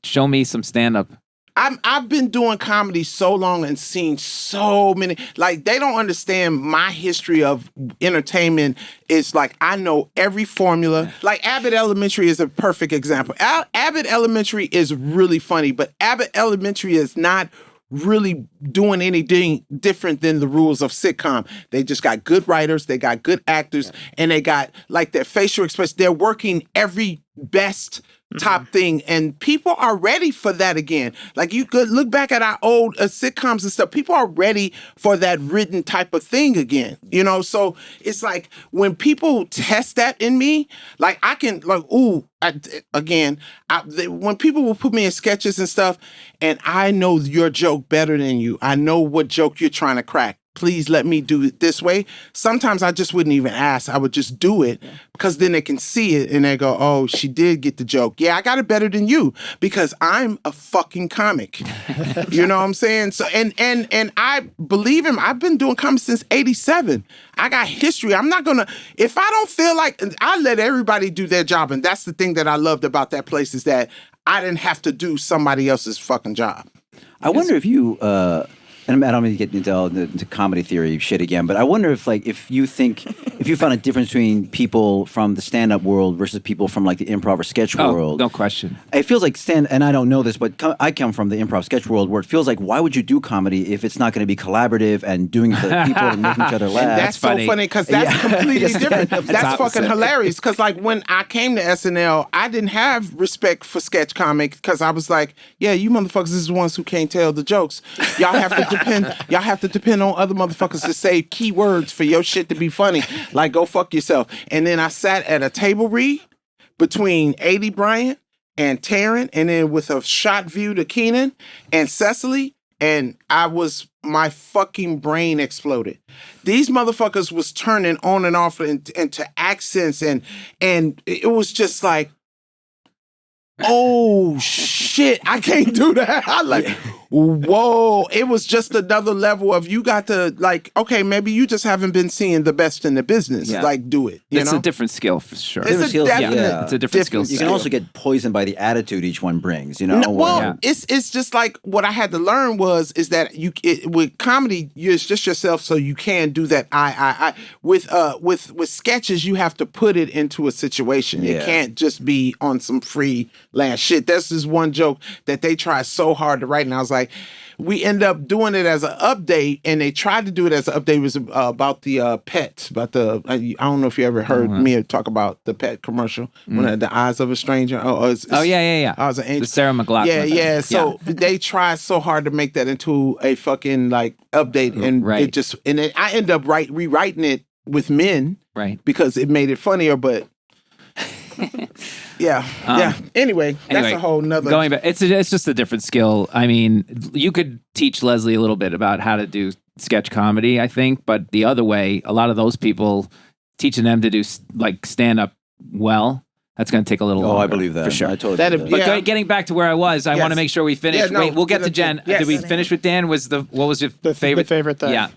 show me some stand up. I've been doing comedy so long and seen so many, like they don't understand my history of entertainment. It's like I know every formula. Like Abbott Elementary is a perfect example. Abbott Elementary is really funny, but Abbott Elementary is not really doing anything different than the rules of sitcom. They just got good writers, they got good actors, and they got like their facial expression. They're working every best top thing, and people are ready for that again. Like you could look back at our old sitcoms and stuff. People are ready for that written type of thing again, you know. So it's like when people test that in me, like I can like, when people will put me in sketches and stuff, and I know your joke better than you. I know what joke you're trying to crack. please let me do it this way. Sometimes I just wouldn't even ask. I would just do it because then they can see it and they go, oh, she did get the joke. Yeah, I got it better than you because I'm a fucking comic. You know what I'm saying? So and I believe him. I've been doing comedy since 87. I got history. I'm not gonna, if I don't feel like, I let everybody do their job. And that's the thing that I loved about that place is that I didn't have to do somebody else's fucking job. I wonder if you, and I don't mean to get into comedy theory shit again, but I wonder if you found a difference between people from the stand-up world versus people from like the improv or sketch world. No question. It feels like and I don't know this, but I come from the improv sketch world where it feels like, why would you do comedy if it's not going to be collaborative and doing for people and making each other laugh? And that's so funny because that's completely different. That's fucking hilarious because like when I came to SNL, I didn't have respect for sketch comics because I was like, yeah, you motherfuckers is the ones who can't tell the jokes. Y'all have to depend on other motherfuckers to say keywords for your shit to be funny. Like, go fuck yourself. And then I sat at a table read between A.D. Bryant and Taryn, and then with a shot view to Keenan and Cecily, and my fucking brain exploded. These motherfuckers was turning on and off into accents, and it was just like, oh shit, I can't do that. I like, whoa. It was just another level of you got to like, okay, maybe you just haven't been seeing the best in the business. Yeah. Like, do it. You It's know? a different skill for sure. It's It's a different skill. You can also get poisoned by the attitude each one brings, you know? It's just like what I had to learn is that with comedy, it's just yourself, so you can do that. I with sketches, you have to put it into a situation. Yeah. It can't just be on some free last shit. That's this one joke that they try so hard to write, and I was like, we end up doing it as an update, and they tried to do it as an update. It was about the pets, about the I don't know if you ever heard me talk about the pet commercial when the eyes of a stranger. Yeah. I was an angel. The Sarah McLachlan. Yeah. So they tried so hard to make that into a fucking like update, and it just I end up rewriting it with men, right? Because it made it funnier, but. Yeah. Anyway, that's a whole nother. Going back, it's just a different skill. I mean, you could teach Leslie a little bit about how to do sketch comedy, I think, but the other way, a lot of those people teaching them to do like stand up well. That's going to take a little longer. I believe that. For sure. I totally believe that. But getting back to where I was, I want to make sure we finish. Wait, we'll get to Jen. Yes. Did we finish with Dan? What was your favorite? The favorite thing. Yeah.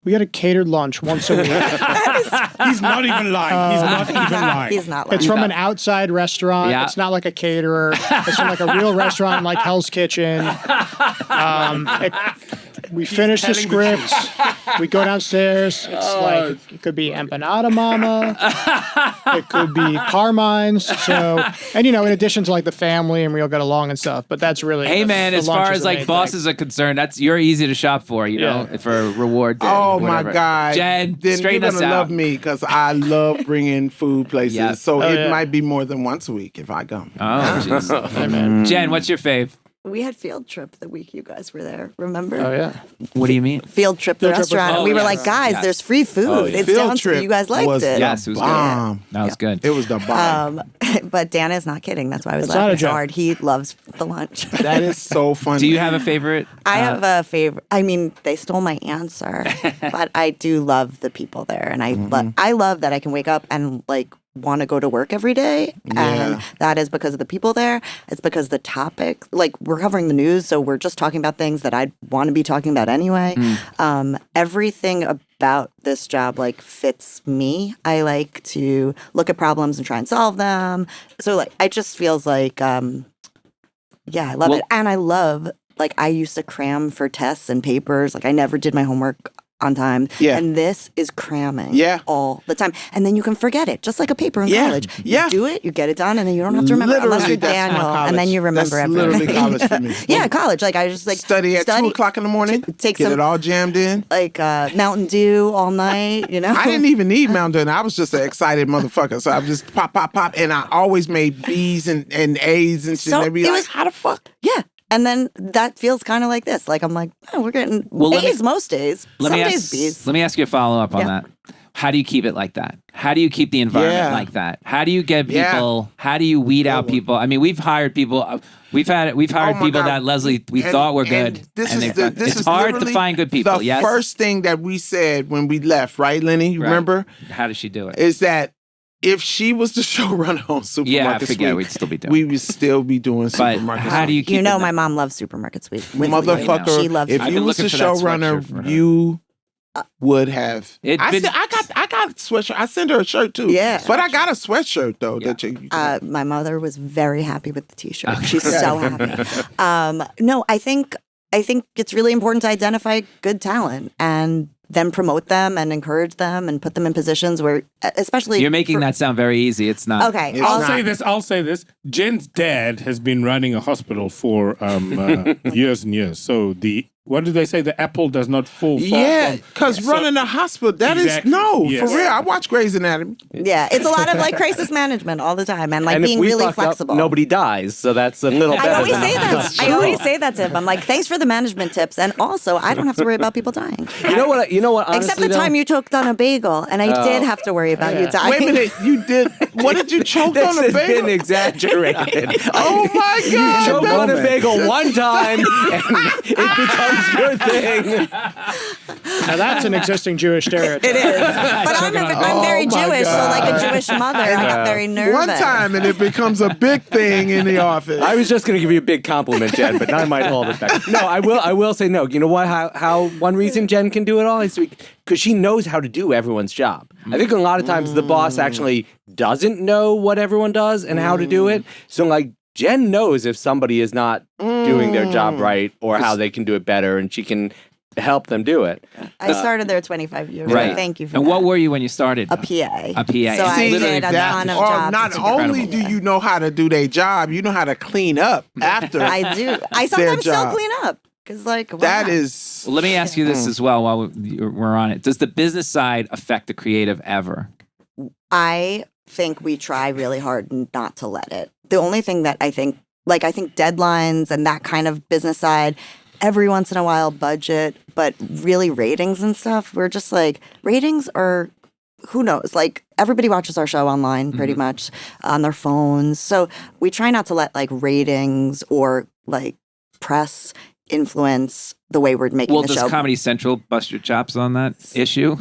We had a catered lunch once a week. He's not even lying. He's not even lying. He's not lying. It's from an outside restaurant. Yeah. It's not like a caterer. It's from like a real restaurant like Hell's Kitchen. We finish the script. We go downstairs. It's like, it could be Empanada Mama. It could be Carmine's. So, and in addition to like the family and we all get along and stuff, but that's really. Hey man, as far as like main bosses are concerned, you're easy to shop for, for a reward. Oh my God. Jen, then straighten you're us gonna out. love me because I love bringing food places. Yeah. So it might be more than once a week if I go. Oh, jeez. Jen, what's your fave? We had field trip the week you guys were there. Remember? Oh yeah. What do you mean? Field trip, the restaurant. And we were like, guys, there's free food. It's Field down. trip You guys liked was it. Yes, it was bomb. good. That was good. It was the bomb. But Dan is not kidding. That's why I was It's not a laughing so joke. hard. He loves the lunch. That is so funny. Do you have a favorite? I have a favorite. I mean, they stole my answer, but I do love the people there, and I love that I can wake up and like want to go to work every day, and that is because of the people there. It's because the topic, like we're covering the news, so we're just talking about things that I'd want to be talking about anyway. Everything about this job like fits me. I like to look at problems and try and solve them. So like, it just feels like, I love it, and I love. Like, I used to cram for tests and papers. Like, I never did my homework on time. Yeah. And this is cramming all the time. And then you can forget it, just like a paper in college. You do it, you get it done, and then you don't have to remember unless you're that's Daniel. my And then you remember that's everything. literally college for me. Yeah, college. Like, I just like Study at 2 o'clock in the morning. Take get some, it all jammed in. Like Mountain Dew all night, I didn't even need Mountain Dew. I was just an excited motherfucker. So I just pop. And I always made B's and A's and shit. So They'd be it like, was- how the fuck? Yeah. And then that feels kind of like this. Like, I'm like, we're getting A's most days. Some days B's. Let me ask you a follow up on that. How do you keep it like that? How do you keep the environment like that? How do you get people? How do you weed out people? I mean, we've hired people. We've hired people that Leslie we thought were good. It's hard to find good people. The first thing that we said when we left, right, Lenny? You remember? How does she do it? Is that if she was the showrunner on Supermarket Sweep, we'd still be doing. We would still be doing Supermarket Sweep. How do you keep? My mom loves Supermarket Sweep. Motherfucker, she loves. If you was the showrunner, you would have. I got a sweatshirt. I sent her a shirt too. Yeah, but I got a sweatshirt though. Yeah. That my mother was very happy with the T-shirt. Okay. She's so happy. No, I think it's really important to identify good talent and then promote them and encourage them and put them in positions where, especially you're making that sound very easy. It's not. Okay, I'll say this. Jen's dad has been running a hospital for years and years. So what do they say? The apple does not fall far. Yeah, because running a hospital, that is for real. I watch Grey's Anatomy. Yeah, it's a lot of like crisis management all the time and being really flexible. Up, nobody dies, so that's a little. I always say that. I always say that tip. I'm like, thanks for the management tips, and also I don't have to worry about people dying. You know what? Honestly, except the time you choked on a bagel, and I did have to worry about you dying. Wait a minute, you did? What did you choke on a bagel? This has been exaggerated. Oh my God! You choke on a bagel one time, and it becomes your thing. Now that's an existing Jewish stereotype. It is. But I'm very Jewish, so like a Jewish mother, I got very nervous. One time and it becomes a big thing in the office. I was just going to give you a big compliment, Jen, but now I might hold it back. No, I will say no. You know what? How one reason Jen can do it all is because she knows how to do everyone's job. I think a lot of times the boss actually doesn't know what everyone does and how to do it. So like Jen knows if somebody is not doing their job right or how they can do it better, and she can help them do it. I started there 25 years right. ago. Thank you for and that. what were you when you started? A PA. A PA. So I did a ton of jobs. Not only do you know how to do their job, you know how to clean up after. I do. I sometimes still clean up. Because that is. Well, let me ask you this as well while we're on it. Does the business side affect the creative ever? I think we try really hard not to let it. The only thing that I think deadlines and that kind of business side, every once in a while budget, but really ratings and stuff, we're just like, ratings are, who knows? Like everybody watches our show online pretty much on their phones. So we try not to let like ratings or like press influence the way we're making the show. Well, does Comedy Central bust your chops on that issue?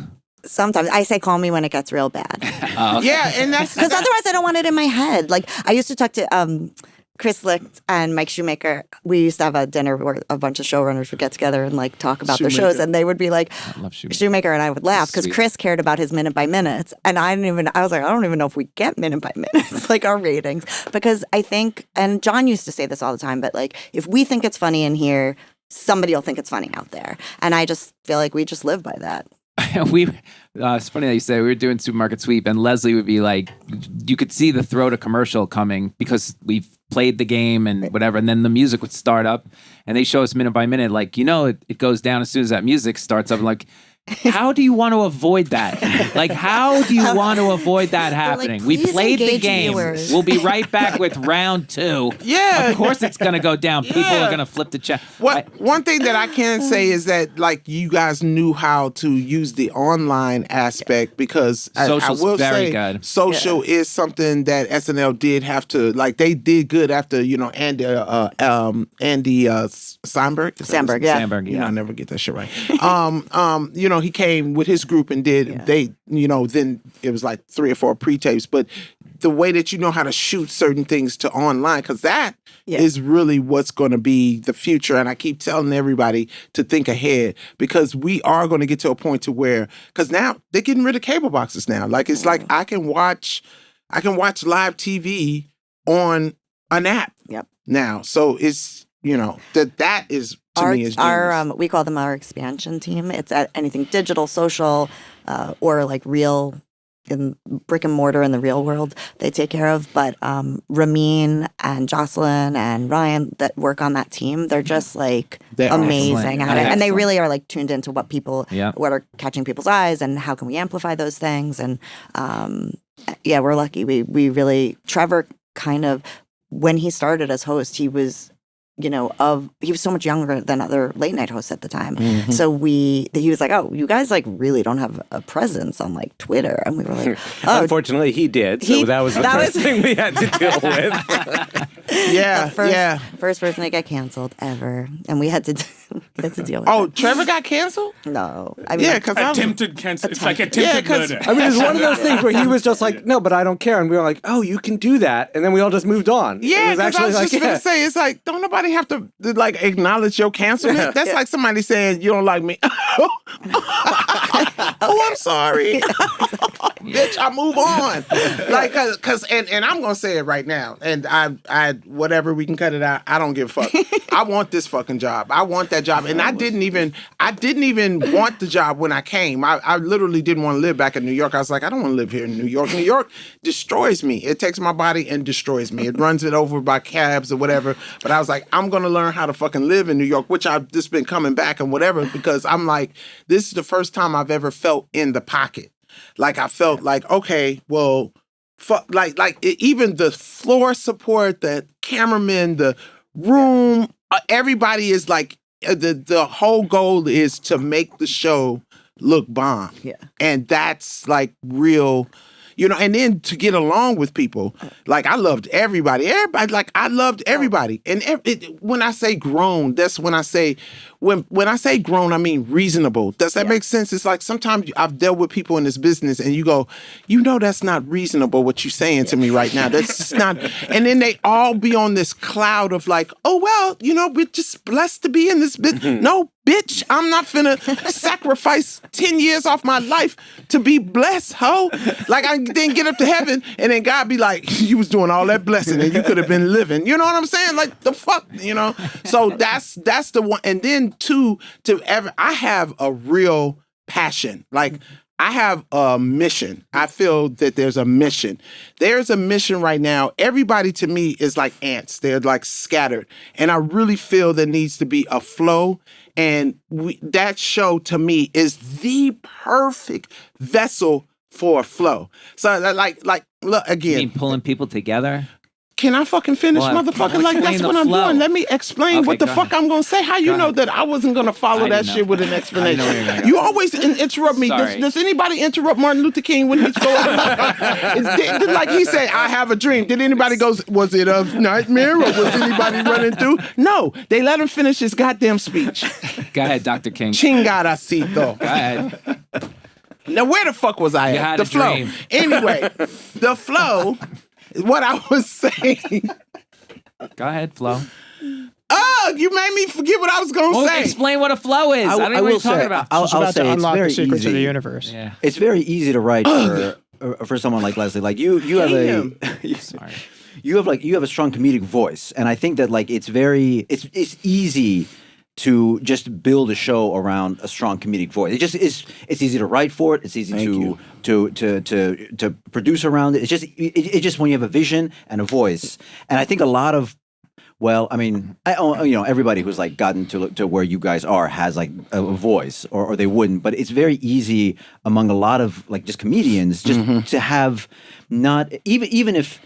Sometimes I say, call me when it gets real bad. Yeah, and that's because otherwise I don't want it in my head. Like I used to talk to Chris Licht and Mike Shoemaker. We used to have a dinner where a bunch of showrunners would get together and like talk about their shows, and they would be like, I love Shoemaker, and I would laugh because Chris cared about his minute by minutes, and I was like, I don't even know if we get minute by minutes, like our ratings, because I think, and John used to say this all the time, but like if we think it's funny in here, somebody will think it's funny out there, and I just feel like we just live by that. It's funny that you say we were doing Supermarket Sweep, and Leslie would be like, you could see the throw to commercial coming because we've played the game and whatever, and then the music would start up, and they show us minute by minute, like, it goes down as soon as that music starts up. Like, how do you want to avoid that? Like, how do you want to avoid that happening? Like, we played the game. Viewers. We'll be right back with round 2. Yeah. Of course it's going to go down. People are going to flip the chat. One thing that I can say is that, like, you guys knew how to use the online aspect because Social's I will very say good. social is something that SNL did have to, like, they did good after, Andy Samberg. Samberg, yeah. Samberg, yeah. I never get that shit right. He came with his group and did then it was like 3 or 4 pre-tapes, but the way that you know how to shoot certain things to online, because that is really what's going to be the future. And I keep telling everybody to think ahead, because we are going to get to a point to where, because now they're getting rid of cable boxes now. Like, it's like I can watch live TV on an app now. So it's, that is, to me, is genius. We call them our expansion team. It's at anything digital, social, or like real, in brick and mortar in the real world they take care of. But Ramin and Jocelyn and Ryan that work on that team, they're just like amazing at it. And they really are like tuned into what are catching people's eyes and how can we amplify those things. And we're lucky. We really, Trevor kind of, when he started as host, he was he was so much younger than other late night hosts at the time. So he was like, oh, you guys like really don't have a presence on like Twitter. And we were like, oh. Unfortunately, he did. So that was the first thing we had to deal with. First person to get canceled ever. And we had to deal with it. Trevor got canceled? No. Because attempted cancel. It's like attempted murder. I mean, it's one of those things where he was just like, no, but I don't care. And we were like, oh, you can do that. And then we all just moved on. Yeah, because I was just going to say, it's like, don't nobody have to like acknowledge your cancelment. That's like somebody saying, you don't like me. I'm sorry. Bitch, I move on. Like, because I'm going to say it right now. And I whatever, we can cut it out. I don't give a fuck. I want this fucking job. I want that job. And I didn't even want the job when I came. I literally didn't want to live back in New York. I was like, I don't want to live here in New York. New York destroys me. It takes my body and destroys me. It runs it over by cabs or whatever. But I was like, I'm going to learn how to fucking live in New York, which I've just been coming back and whatever, because I'm like, this is the first time I've ever felt in the pocket. Like I felt like, okay, well, even the floor support, the cameraman, the room, everybody is like, the whole goal is to make the show look bomb. Yeah. And that's like real, and then to get along with people. Like I loved everybody. I loved everybody. And when I say grown, that's when I say, when I say grown, I mean reasonable. Does that make sense? It's like sometimes I've dealt with people in this business and you go, that's not reasonable what you're saying to me right now. That's just not. And then they all be on this cloud of like, oh, well, we're just blessed to be in this business. No, bitch, I'm not finna sacrifice 10 years off my life to be blessed, ho. Like I didn't get up to heaven and then God be like, you was doing all that blessing and you could have been living. You know what I'm saying? Like the fuck, So that's the one. And then I have a real passion. Like I have a mission. I feel that there's a mission. There's a mission right now. Everybody to me is like ants. They're like scattered. And I really feel there needs to be a flow. And that show to me is the perfect vessel for a flow. So like look again. You mean pulling people together? Can I fucking finish, motherfucker? Like, that's what I'm doing. Let me explain what the fuck I'm going to say. How you know that I wasn't going to follow that shit with an explanation? You always interrupt me. Does anybody interrupt Martin Luther King when he's going like he said, I have a dream. Did anybody go, was it a nightmare or was anybody running through? No. They let him finish his goddamn speech. Go ahead, Dr. King. Chingadacito. Go ahead. Now, where the fuck was I at? The flow. Dream. Anyway, the flow... What I was saying. Go ahead, Flo. Oh, you made me forget what I was going to say. Explain what a flow is. I don't know what you're talking about. She's about to unlock the secrets easy. Of the universe. Yeah. It's very easy to write for someone like Leslie. Like you have Sorry. you have a strong comedic voice, and I think that like it's easy to just build a show around a strong comedic voice. It just is. It's easy to write for it. It's easy to produce around it. It's just when you have a vision and a voice. And I think a lot of, everybody who's like gotten to where you guys are has like a voice, or they wouldn't. But it's very easy among a lot of like just comedians just to have not even if.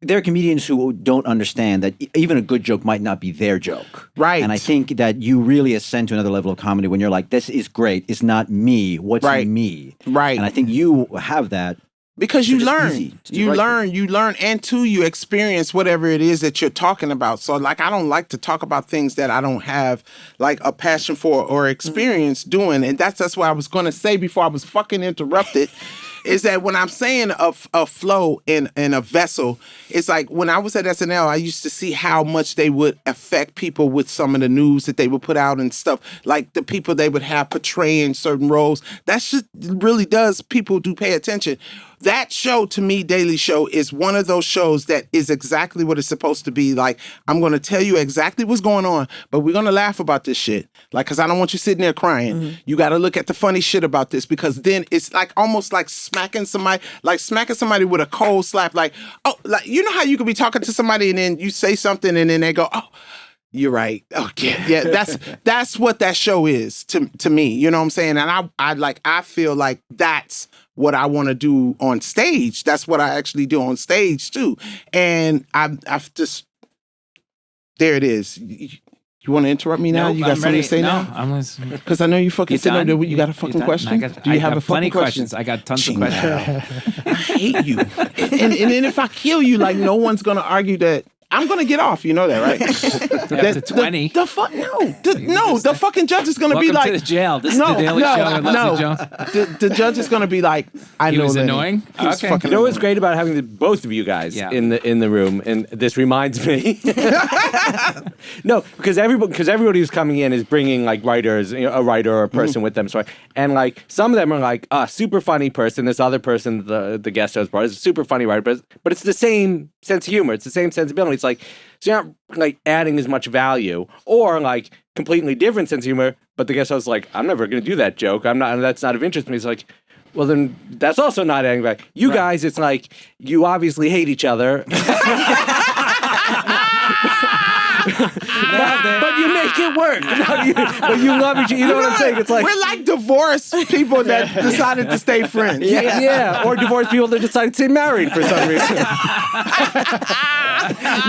There are comedians who don't understand that even a good joke might not be their joke. Right. And I think that you really ascend to another level of comedy when you're like, this is great. It's not me. What's me? Right. And I think you have that. Because you learn. You learn, and too, you experience whatever it is that you're talking about. So, like, I don't like to talk about things that I don't have, like, a passion for or experience doing. And that's what I was going to say before I was fucking interrupted. Is that when I'm saying a flow in a vessel, it's like when I was at SNL, I used to see how much they would affect people with some of the news that they would put out and stuff, like the people they would have portraying certain roles. That shit really does, people do pay attention. That show, to me, Daily Show, is one of those shows that is exactly what it's supposed to be. Like, I'm going to tell you exactly what's going on, but we're going to laugh about this shit. Like, because I don't want you sitting there crying. Mm-hmm. You got to look at the funny shit about this, because then it's like almost like smacking somebody with a cold slap. Like, oh, like, you know how you could be talking to somebody and then you say something and then they go, oh, you're right. Okay. Yeah, that's what that show is to me. You know what I'm saying? And I feel like that's what I want to do on stage. That's what I actually do on stage too. And I've just there it is. You want to interrupt me now? Nope, You got I'm something ready. to say No, now? I'm listening. Because I know you fucking sitting there. You got a fucking question? Do you have a plenty fucking question? questions? I got tons of questions. I hate you. And then if I kill you, like no one's gonna argue that. I'm gonna get off. You know that, right? After 20. The fucking judge is gonna be Welcome like to the jail. This is the Daily Show with Leslie Jones. The judge is gonna be like, I He know was Lenny. annoying? He was Okay. fucking You know what's annoying. great about having both of you guys in the room, and this reminds me. No, because everybody who's coming in is bringing like writers, a writer or a person with them. So, and like some of them are like a super funny person. This other person, the guest host brought, is a super funny writer, but it's the same sense of humor. It's the same sensibility. It's like, so you're not like adding as much value, or like completely different sense of humor. But the guest host is like, I'm never going to do that joke. I'm not. That's not of interest to me. It's like, well, then that's also not adding value. You guys, it's like you obviously hate each other. But you make it work. But you love each other. You know what I'm saying? It's like we're like divorced people that decided to stay friends. Yeah, or divorced people that decided to stay married for some reason.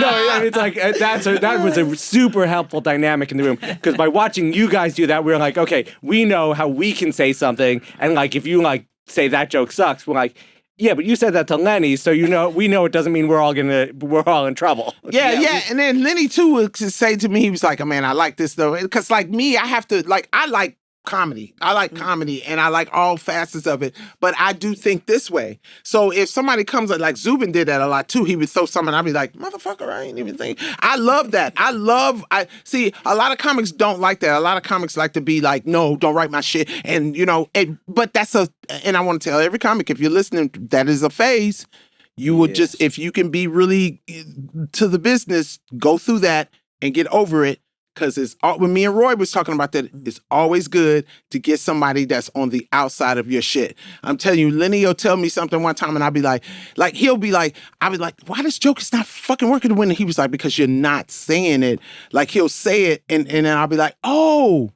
No, and it's like that was a super helpful dynamic in the room, because by watching you guys do that, we were like, okay, we know how we can say something, and like if you like say that joke sucks, we're like, yeah, but you said that to Lenny, so we know it doesn't mean we're all in trouble. Yeah. And then Lenny too would say to me, he was like, oh man, I like this though. Because like me, I have to, like, I like comedy. I like comedy and I like all facets of it. But I do think this way. So if somebody comes like Zubin did that a lot too, he would throw something, I'd be like, motherfucker, I ain't even think. I love that. I see a lot of comics don't like that. A lot of comics like to be like, no, don't write my shit. And but and I want to tell every comic, if you're listening, that is a phase. You would just, if you can be really to the business, go through that and get over it. Because when me and Roy was talking about that, it's always good to get somebody that's on the outside of your shit. I'm telling you, Lenny will tell me something one time and I'll be like he'll be like, I'll be like, why this joke is not fucking working? When he was like, because you're not saying it. Like he'll say it and then I'll be like, oh,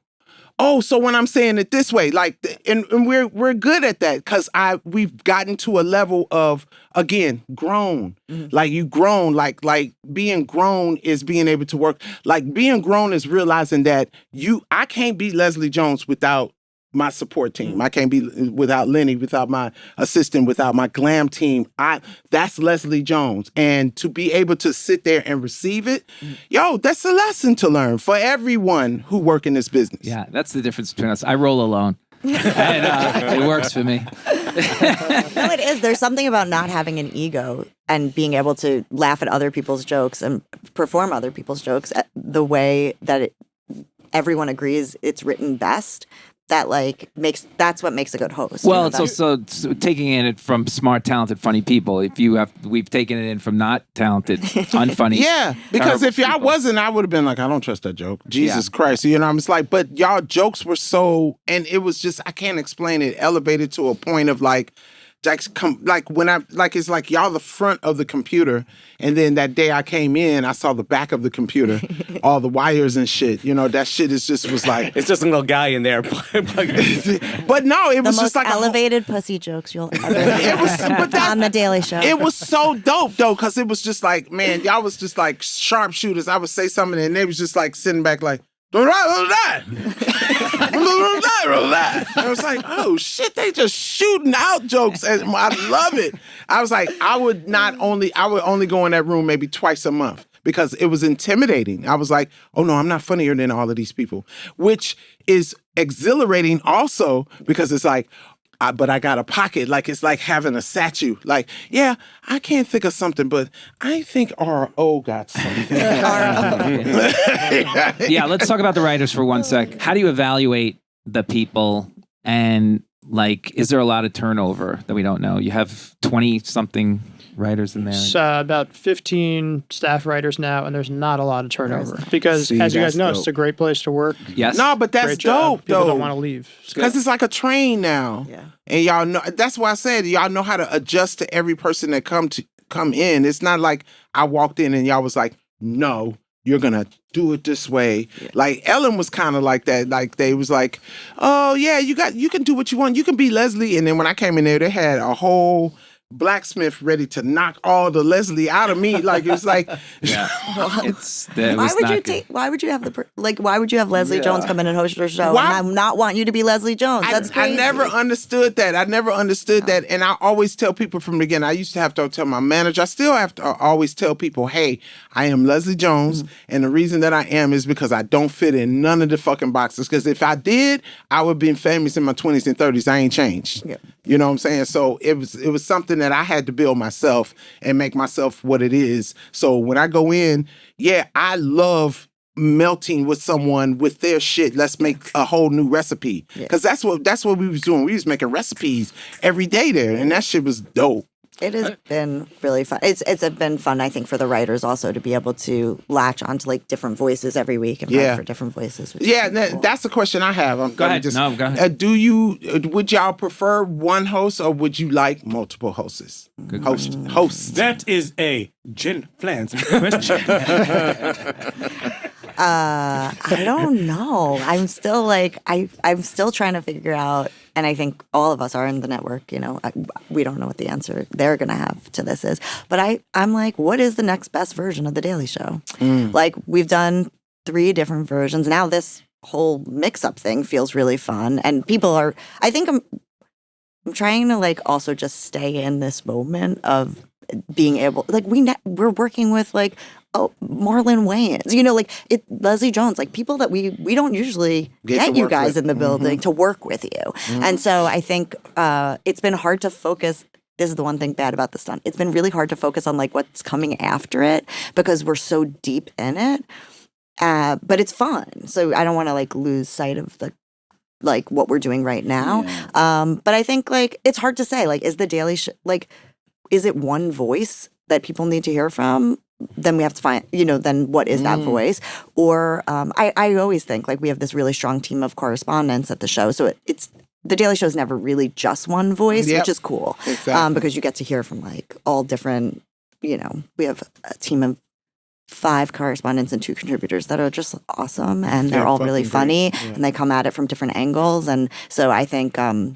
so when I'm saying it this way, like, and we're good at that because we've gotten to a level of, again, grown. Like you grown, like being grown is being able to work. Like being grown is realizing that I can't be Leslie Jones without my support team. I can't be without Lenny, without my assistant, without my glam team. That's Leslie Jones. And to be able to sit there and receive it, that's a lesson to learn for everyone who work in this business. Yeah, that's the difference between us. I roll alone. And it works for me. No, it is. There's something about not having an ego and being able to laugh at other people's jokes and perform other people's jokes the way that everyone agrees it's written best. That that's what makes a good host. Well, it's also taking it from smart, talented, funny people. We've taken it in from not talented, unfunny. Yeah, because if I wasn't, I would have been like, I don't trust that joke. Jesus Christ, I'm just like, but y'all jokes were so, and it was just, I can't explain it. Elevated to a point of like when it's like y'all the front of the computer, and then that day I came in, I saw the back of the computer, all the wires and shit. That shit was like it's just a little guy in there. But no, it was just like elevated pussy jokes you'll ever on the Daily Show. It was so dope though, because it was just like, man, y'all was just like sharpshooters. I would say something and they was just like sitting back like, and I was like, oh shit, they just shooting out jokes. And I love it. I was like, I would only go in that room maybe twice a month because it was intimidating. I was like, oh no, I'm not funnier than all of these people, which is exhilarating also because it's like, but I got a pocket. Like, it's like having a statue. Like, yeah, I can't think of something, but I think R.O. got something. Yeah, let's talk about the writers for 1 sec. How do you evaluate the people? And, like, is there a lot of turnover that we don't know? You have 20-something writers in there. It's about 15 staff writers now, and there's not a lot of turnover. Because, as you guys know, it's a great place to work. Yes. No, but that's dope, People though. don't want to leave. Because it's like a train now. Yeah. And y'all know, that's why I said y'all know how to adjust to every person that come in. It's not like I walked in and y'all was like, no, you're going to do it this way. Yeah. Like Ellen was kind of like that. Like they was like, oh yeah, you can do what you want. You can be Leslie. And then when I came in there, they had a whole blacksmith ready to knock all the Leslie out of me. Like, it's like, Why would you have Leslie Jones come in and host your show and not want you to be Leslie Jones? That's crazy. I never understood that. And I always tell people from the beginning, I used to have to tell my manager, I still have to always tell people, hey, I am Leslie Jones. And the reason that I am is because I don't fit in none of the fucking boxes. Because if I did, I would have been famous in my 20s and 30s. I ain't changed. Yeah. You know what I'm saying? So it was something that I had to build myself and make myself what it is. So when I go in, I love melting with someone with their shit. Let's make a whole new recipe. Because that's what we was doing. We was making recipes every day there. And that shit was dope. It has been really fun. It's been fun, I think, for the writers also to be able to latch onto like different voices every week and write for different voices. That's the question I have. Go ahead. Go ahead. Would y'all prefer one host or would you like multiple hosts? Hosts. That is a Jen Flans question. I don't know. I'm still I'm still trying to figure out, and I think all of us are in the network, we don't know what the answer they're going to have to this is. But I'm like, what is the next best version of The Daily Show? Like, we've done 3 different versions. Now this whole mix-up thing feels really fun. And people are, I think I'm trying to also just stay in this moment of being able, we're working with Marlon Wayans, Leslie Jones, people that we don't usually get you guys in the building to work with you. And so I think it's been hard to focus. This is the one thing bad about the stunt. It's been really hard to focus on what's coming after it because we're so deep in it. But it's fun. So I don't want to lose sight of the what we're doing right now. But I think it's hard to say, is the Daily Show, is it one voice that people need to hear from? Then we have to find, then what is that voice? Or I always think we have this really strong team of correspondents at the show. So it's the Daily Show is never really just one voice, which is cool. Exactly. Because you get to hear from all different, we have a team of 5 correspondents and 2 contributors that are just awesome. And they're all really funny and they come at it from different angles. And so I think, I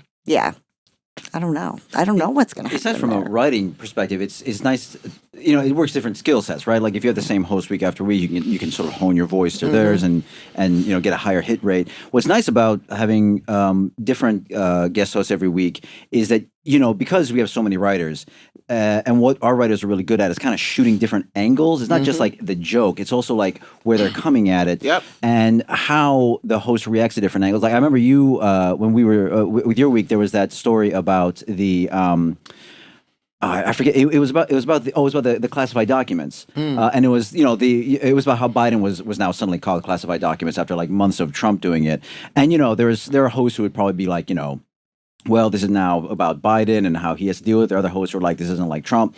don't know. I don't know what's going to happen. Besides from a writing perspective, it's nice. It works different skill sets, right? Like if you have the same host week after week, you can sort of hone your voice to theirs and get a higher hit rate. What's nice about having different guest hosts every week is that because we have so many writers, and what our writers are really good at is kind of shooting different angles. It's not just the joke; it's also where they're coming at it, and how the host reacts to different angles. I remember you when we were with your week, there was that story about the. I forget. It was about the classified documents, and it was it was about how Biden was now suddenly called classified documents after months of Trump doing it, and there are hosts who would probably be well, this is now about Biden and how he has to deal with it. There are other hosts who are this isn't like Trump,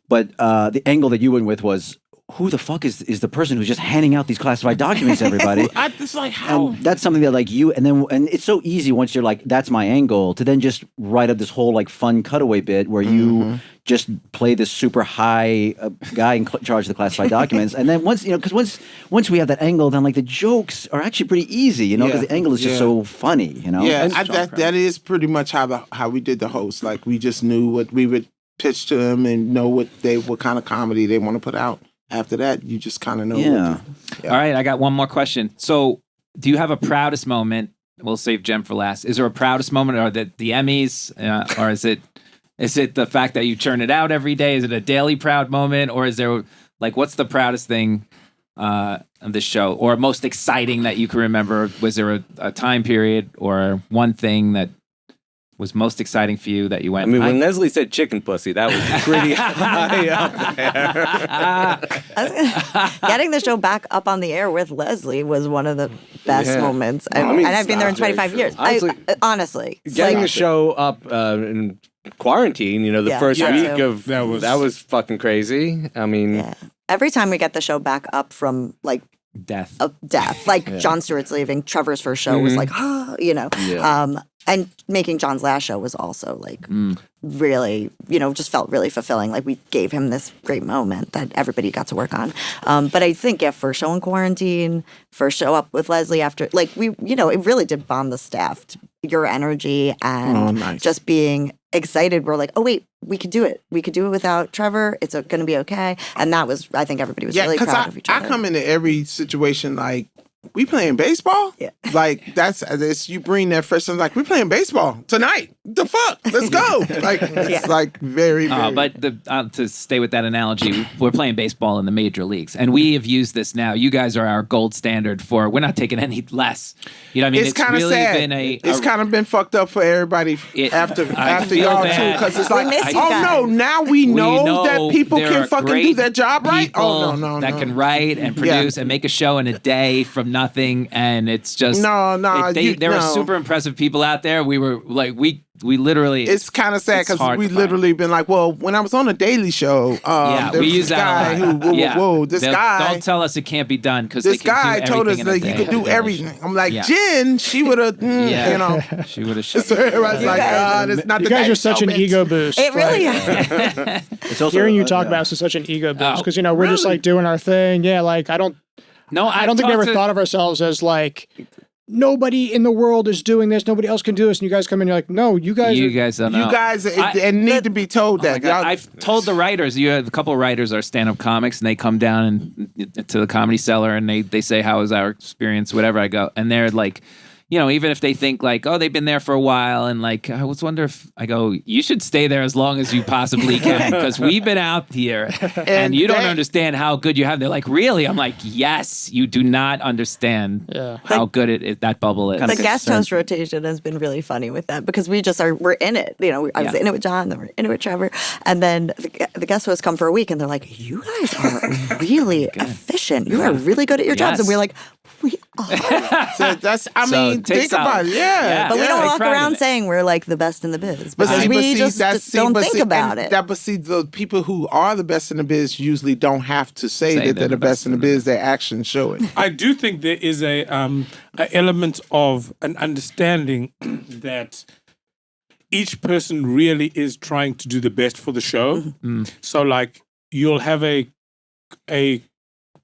but the angle that you went with was. Who the fuck is the person who's just handing out these classified documents to everybody? It's how? And that's something that you and it's so easy once you're that's my angle to then just write up this whole fun cutaway bit where you just play this super high guy in charge of the classified documents, and then once once we have that angle, then the jokes are actually pretty easy, because the angle is just so funny, Yeah, that is pretty much how we did the host. We just knew what we would pitch to them and know what kind of comedy they want to put out. After that, you just kind of know. Yeah. All right, I got one more question. So, do you have a proudest moment? We'll save Jem for last. Is there a proudest moment, or the Emmys, or is it the fact that you churn it out every day? Is it a daily proud moment, or is there what's the proudest thing of this show, or most exciting that you can remember? Was there a time period or one thing that was most exciting for you that you went? When Leslie said chicken pussy, that was pretty high up there. Getting the show back up on the air with Leslie was one of the best moments. And I've been there in 25 years. Honestly. Getting the show up in quarantine, the first week of that was fucking crazy. Every time we get the show back up from death. Jon Stewart's leaving, Trevor's first show was and making John's last show was also really, just felt really fulfilling. We gave him this great moment that everybody got to work on. But I think, first show in quarantine, first show up with Leslie after, it really did bond the staff. Your energy and just being excited. We're like, oh wait, we could do it. We could do it without Trevor. It's going to be okay. And that was, I think everybody was really proud of each other. I come into every situation like, we playing baseball? Yeah. Like, that's you bring that fresh, like, we playing baseball tonight. The fuck? Let's go. Like, it's like very, very. But to stay with that analogy, we're playing baseball in the major leagues. And we have used this now. You guys are our gold standard for, we're not taking any less. You know what I mean? It's kind of really sad. It's kind of been fucked up for everybody after y'all too, because it's like, no, now we know that people can fucking do their job right. Oh no, that can write and produce and make a show in a day from nothing, and it's just there are super impressive people out there. We were like, we literally. It's kind of sad because we literally been like, well, when I was on the Daily Show, there we was use this guy who, this guy. Don't tell us it can't be done because this guy told us that you could do everything. I'm like, Jen, she would have, you know, she would have. So everybody's like, it's not. You guys are such an ego boost. It really is. It's also hearing you talk about is such an ego boost because we're just like doing our thing. Yeah, like I don't think we ever thought of ourselves as like. Nobody in the world is doing this. Nobody else can do this. And you guys come in, you're like, no, you guys don't know. You guys need to be told that. I've told the writers, you have a couple of writers are stand-up comics, and they come down to the Comedy Cellar, and they say, how was our experience, whatever. I go, and they're like, you know, even if they think like, oh, they've been there for a while, and like, I was wonder if I go, you should stay there as long as you possibly can, because we've been out here, and you don't understand how good you have. They're like, really? I'm like, yes, you do not understand how good that bubble is. The guest host rotation has been really funny with that because we're in it. You know, I was in it with John, then we're in it with Trevor, and then the guest hosts come for a week, and they're like, you guys are really efficient. You are really good at your jobs, and we're like, we are. So that's, I mean, think about it. Yeah. But we don't walk around saying we're like the best in the biz. Because we just don't think about it. But see, the people who are the best in the biz usually don't have to say that they're the best in the biz. Their actions show it. I do think there is a element of an understanding that each person really is trying to do the best for the show. Mm-hmm. So like you'll have a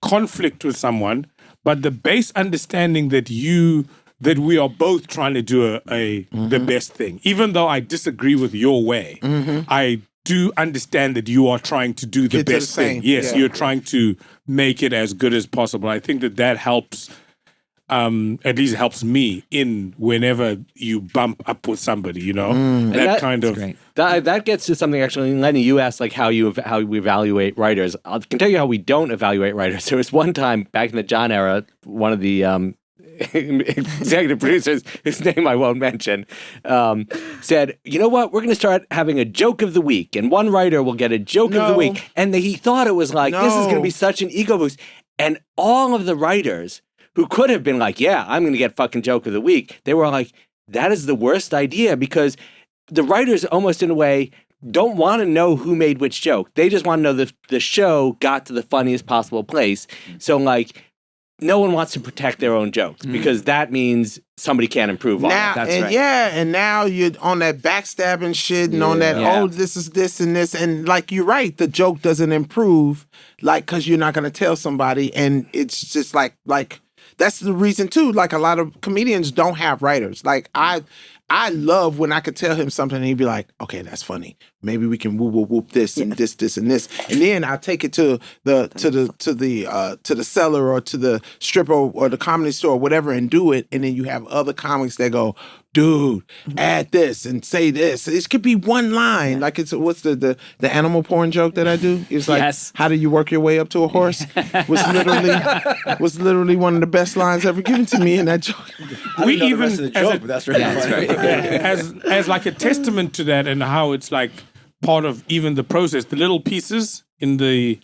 conflict with someone, but the base understanding that we are both trying to do the best thing. Even though I disagree with your way, I do understand that you are trying to do the best thing. Yes, you're trying to make it as good as possible. I think that helps, at least helps me in whenever you bump up with somebody, you know? That kind of... Great. That gets to something, actually. Lenny, you asked like how we evaluate writers. I can tell you how we don't evaluate writers. There was one time back in the John era, one of the executive producers, whose name I won't mention, said, you know what, we're going to start having a joke of the week, and one writer will get a joke of the week. And he thought it was like, this is going to be such an ego boost. And all of the writers who could have been like, yeah, I'm going to get fucking joke of the week, they were like, that is the worst idea, because the writers almost in a way don't want to know who made which joke. They just want to know that the show got to the funniest possible place. So like, no one wants to protect their own jokes because that means somebody can't improve on it. That's right. Yeah, and now you're on that backstabbing shit and on that, this is this and this. And like, you're right, the joke doesn't improve, like, because you're not going to tell somebody. And it's just like, that's the reason too. Like, a lot of comedians don't have writers. Like, I love when I could tell him something and he'd be like, okay, that's funny. Maybe we can whoop this and this and this. And then I'll take it to the cellar or to the strip or the comedy store or whatever and do it. And then you have other comics that go, dude, add this and say this. It could be one line. Like, it's what's the animal porn joke that I do? It's like, how do you work your way up to a horse? Was literally one of the best lines ever given to me in that joke. We even the rest of the joke, but that's really funny. As like a testament to that and how it's like part of even the process, the little pieces in the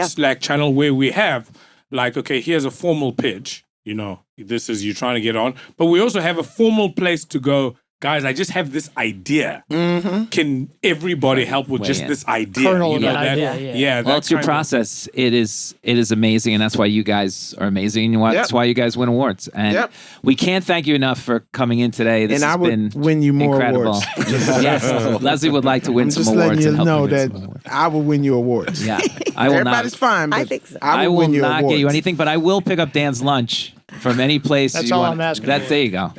Slack channel where we have like, okay, here's a formal pitch. You know, this is you trying to get on. But we also have a formal place to go, guys, I just have this idea. Can everybody help with just this idea? Kernel well, it's your process. It is amazing, and that's why you guys are amazing. That's why you guys win awards. And we can't thank you enough for coming in today. This has been win you more incredible. Awards. Yes, Leslie would like to win some awards. Just letting you know that I will win you awards. Yeah, I will Everybody's fine, but I think so. I will not get you anything, but I will pick up Dan's lunch from any place. That's all I'm asking. There you go.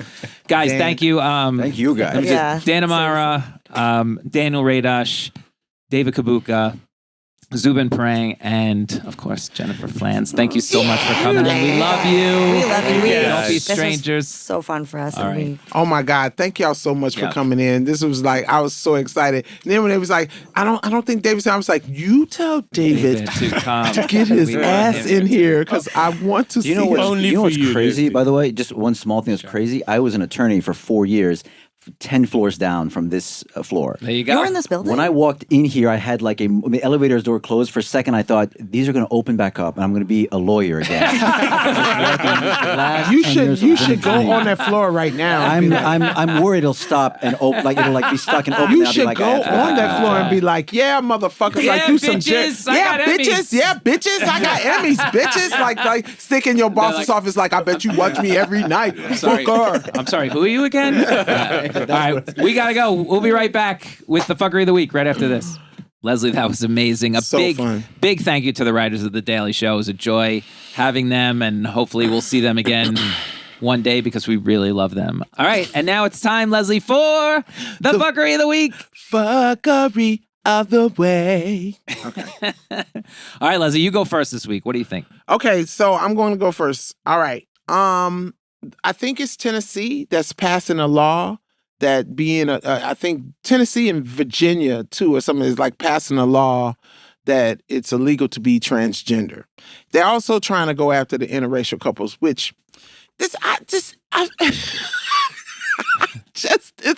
Guys, thank you. Thank you, guys. Yeah. Dan Amara, Daniel Radosh, David Kabuka, Zubin Parang, and of course Jennifer Flans. Thank you so much for coming in. We love you. We love you. Don't be This was strangers. so fun for us. All and right. we- Oh my God! Thank y'all so much for coming in. This was like I was so excited. And then when it was like, I don't think David's. I was like, you tell David to come. to get his We want ass him. in here because I want to Do you see know him. what's, Only you know for what's you, crazy, Leslie. by the way? Just one small thing that's crazy. I was an attorney for 4 years, 10 floors down from this floor. There you go. You were in this building. When I walked in here, I had like the elevator's door closed. For a second, I thought, these are going to open back up and I'm going to be a lawyer again. You should go on that floor right now. I'm worried it'll stop and open, like it'll like be stuck and open. You and I'll be should like, go I have to on go that back. floor and be like, yeah, motherfuckers, Yeah, like do some bitches, I yeah, got bitches, Emmys. yeah, bitches, I got Emmys, bitches. Like stick in your boss's like- office like, I bet you watch me every night. Sorry. Fuck her. I'm sorry, who are you again? All right, we gotta go. We'll be right back with the Fuckery of the Week right after this. Leslie, that was amazing. A So big, fun. big thank you to the writers of The Daily Show. It was a joy having them, and hopefully we'll see them again one day because we really love them. All right, and now it's time, Leslie, for the Fuckery of the Week. Fuckery of the way. All right, Leslie, you go first this week. What do you think? Okay, so I'm going to go first. All right. I think it's Tennessee that's passing a law that I think Tennessee and Virginia too, or something is like passing a law that it's illegal to be transgender. They're also trying to go after the interracial couples, which it's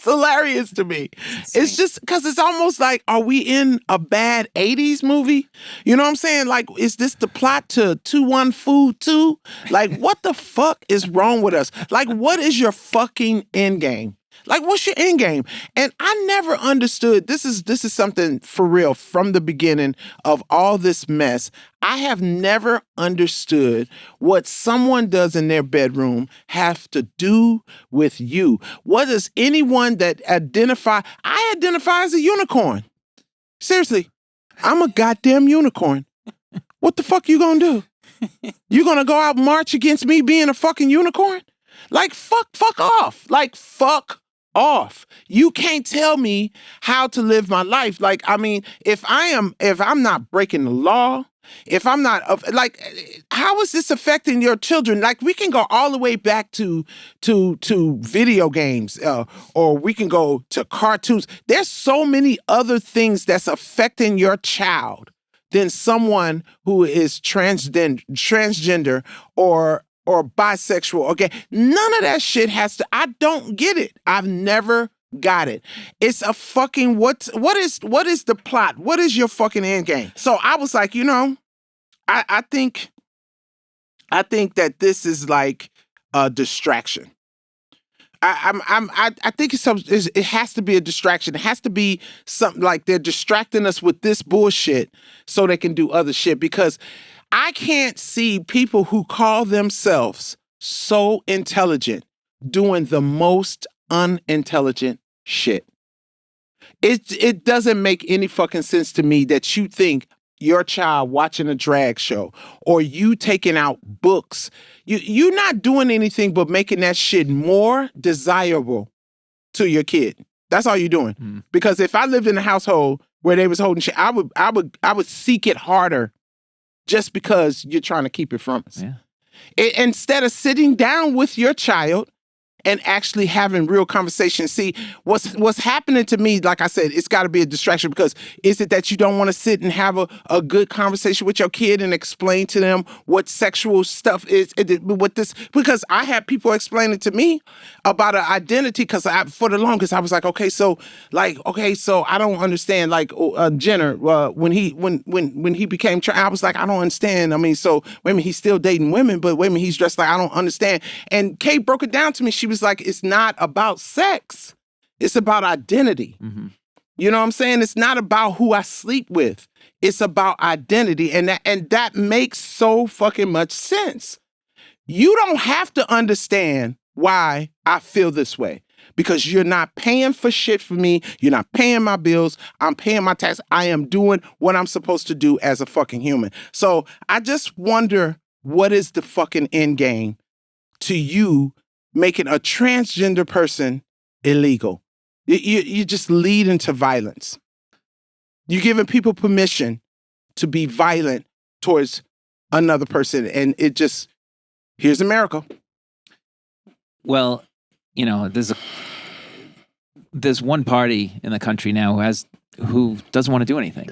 hilarious to me. It's just because it's almost like, are we in a bad 80s movie? You know what I'm saying? Like, is this the plot to 2-1 Food 2? Like, what the fuck is wrong with us? Like, what is your fucking end game? Like, what's your end game? And I never understood, this is something for real from the beginning of all this mess. I have never understood what someone does in their bedroom have to do with you. What does anyone that I identify as a unicorn. Seriously, I'm a goddamn unicorn. What the fuck you gonna do? You gonna go out and march against me being a fucking unicorn? Like, fuck off. Like, fuck off. You can't tell me how to live my life. Like, I mean, if I'm not breaking the law, if I'm not, like, how is this affecting your children? Like, we can go all the way back to video games, or we can go to cartoons. There's so many other things that's affecting your child than someone who is transgender or bisexual. Okay, none of that shit I don't get it. I've never got it. It's a fucking what is the plot? What is your fucking end game? So I was like, I think that this is like a distraction. I think it has to be a distraction. It has to be something like they're distracting us with this bullshit so they can do other shit, because I can't see people who call themselves so intelligent doing the most unintelligent shit. It doesn't make any fucking sense to me that you think your child watching a drag show or you taking out books, you're not doing anything but making that shit more desirable to your kid. That's all you're doing. Because if I lived in a household where they was holding shit, I would seek it harder just because you're trying to keep it from us. Yeah. Instead of sitting down with your child and actually having real conversations. See, what's happening to me, like I said, it's got to be a distraction, because is it that you don't want to sit and have a good conversation with your kid and explain to them what sexual stuff is, what this, because I had people explaining to me about an identity, because for the longest I was like, so I don't understand, like Jenner, when he became trans, I was like, I don't understand. I mean, so wait a minute, he's still dating women, but wait a minute, he's dressed like, I don't understand. And Kate broke it down to me. She was like, it's not about sex. It's about identity. Mm-hmm. You know what I'm saying? It's not about who I sleep with. It's about identity. And that makes so fucking much sense. You don't have to understand why I feel this way, because you're not paying for shit for me. You're not paying my bills. I'm paying my tax. I am doing what I'm supposed to do as a fucking human. So I just wonder, what is the fucking end game to you making a transgender person illegal? You just lead into violence. You're giving people permission to be violent towards another person, and it just, here's America. Well, you know, there's one party in the country now who doesn't want to do anything.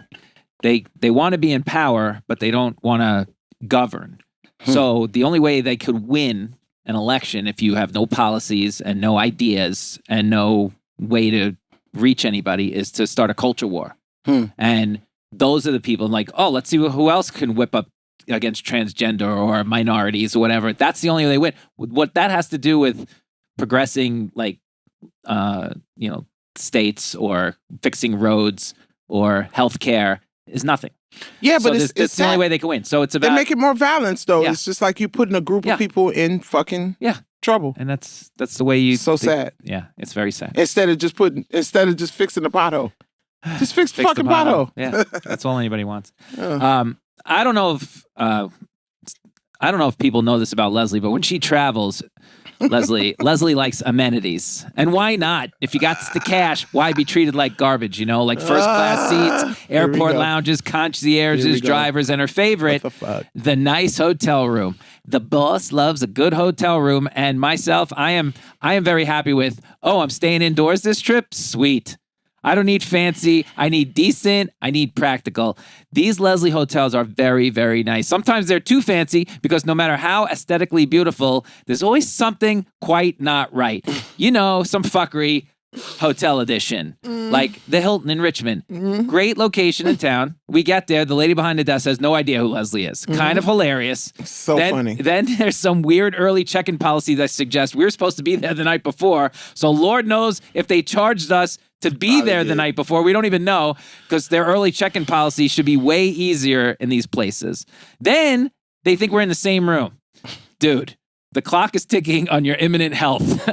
They want to be in power, but they don't want to govern. So the only way they could win an election, if you have no policies and no ideas and no way to reach anybody, is to start a culture war. And those are the people like, oh, let's see who else can whip up against transgender or minorities or whatever. That's the only way they win. What that has to do with progressing, like, states or fixing roads or healthcare is nothing. Yeah, So but it's the only way they can win. So it's they about, make it more violence, though. Yeah. It's just like you putting a group of people in fucking trouble. and that's the way you. So sad. Yeah, it's very sad. Instead of just fixing the pothole, just fix the fucking pothole. Yeah, that's all anybody wants. I don't know if people know this about Leslie, but when she travels, Leslie likes amenities. And why not? If you got the cash, why be treated like garbage, you know? Like first class seats, airport lounges, concierges, drivers, and her favorite, the nice hotel room. The boss loves a good hotel room, and myself, I am very happy with, I'm staying indoors this trip? Sweet. I don't need fancy. I need decent. I need practical. These Leslie hotels are very, very nice. Sometimes they're too fancy because no matter how aesthetically beautiful, there's always something quite not right. You know, some fuckery hotel edition, like the Hilton in Richmond. Great location in town. We get there. The lady behind the desk has no idea who Leslie is. Kind of hilarious. So funny. Then there's some weird early check-in policy that suggests we were supposed to be there the night before. So Lord knows if they charged us to be there the night before. We don't even know, because their early check-in policy should be way easier in these places. Then they think we're in the same room. Dude, the clock is ticking on your imminent health.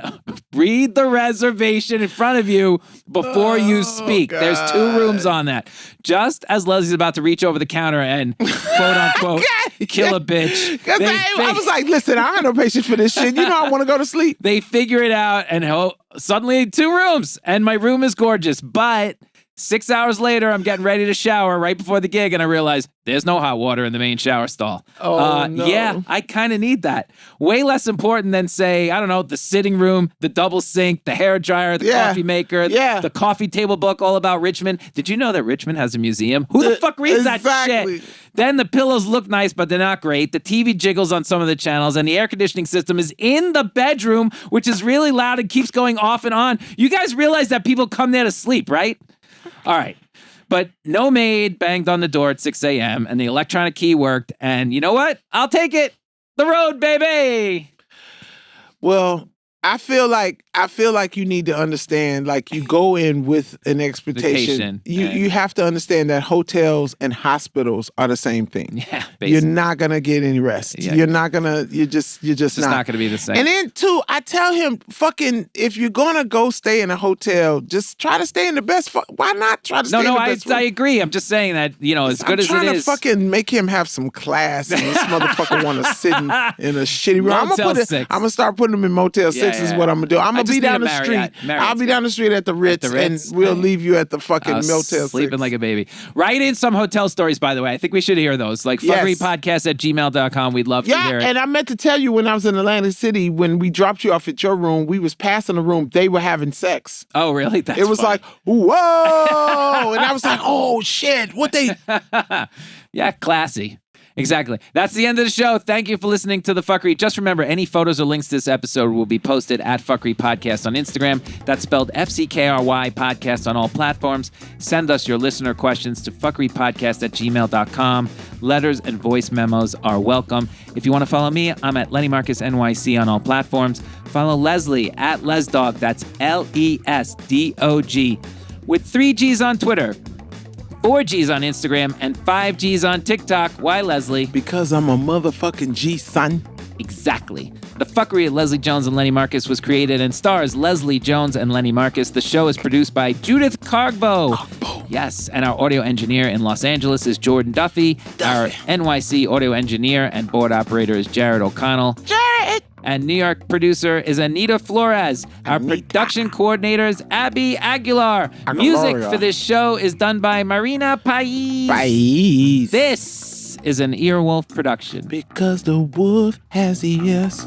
Read the reservation in front of you before you speak. God. There's 2 rooms on that. Just as Leslie's about to reach over the counter and quote unquote kill a bitch. I was like, listen, I have no patience for this shit. You know I want to go to sleep. They figure it out, and suddenly 2 rooms, and my room is gorgeous. But 6 hours later, I'm getting ready to shower right before the gig, and I realize there's no hot water in the main shower stall. Oh, no. Yeah, I kind of need that. Way less important than, say, I don't know, the sitting room, the double sink, the hair dryer, the coffee maker, the coffee table book all about Richmond. Did you know that Richmond has a museum? Who the fuck reads that shit? Then the pillows look nice, but they're not great. The TV jiggles on some of the channels, and the air conditioning system is in the bedroom, which is really loud and keeps going off and on. You guys realize that people come there to sleep, right? All right. But no maid banged on the door at 6 a.m. and the electronic key worked. And you know what? I'll take it. The road, baby. Well, I feel like you need to understand, like, you go in with an expectation. You have to understand that hotels and hospitals are the same thing. Yeah, basically. You're not gonna get any rest. Yeah. You're just not gonna be the same. And then too, I tell him, fucking, if you're gonna go stay in a hotel, just try to stay in the best. Why not try to stay in the best? I agree. I'm just saying that, as good as it is. I'm trying to fucking make him have some class, and this motherfucker want to sit in a shitty room. I'm gonna start putting him in Motel 6 is what I'm gonna do. I'm gonna be down the street. I'll be down the street at the Ritz, and we'll leave you at the fucking Motel 6. Sleeping like a baby. Write in some hotel stories, by the way. I think we should hear those. Like fuckerypodcast@gmail.com. We'd love to hear it. And I meant to tell you, when I was in Atlantic City, when we dropped you off at your room, we was passing the room. They were having sex. Oh, really? It was like, whoa. And I was like, oh, shit. What they... Yeah, classy. Exactly. That's the end of the show. Thank you for listening to The Fckry. Just remember, any photos or links to this episode will be posted at Fckry Podcast on Instagram. That's spelled Fckry Podcast on all platforms. Send us your listener questions to fckrypodcast@gmail.com. Letters and voice memos are welcome. If you want to follow me, I'm at Lenny Marcus NYC on all platforms. Follow Leslie at LesDog. That's LESDOG. With 3 G's on Twitter, 4 G's on Instagram, and 5 G's on TikTok. Why, Leslie? Because I'm a motherfucking G, son. Exactly. The Fckry at Leslie Jones and Lenny Marcus was created and stars Leslie Jones and Lenny Marcus. The show is produced by Judith Cargbo. Yes, and our audio engineer in Los Angeles is Jordan Duffy. Our NYC audio engineer and board operator is Jared O'Connell. Jared! and New York producer is Anita Flores. Our production coordinator is Abby Aguilar. Music for this show is done by Marina Pais. This is an Earwolf production. Because the wolf has ears.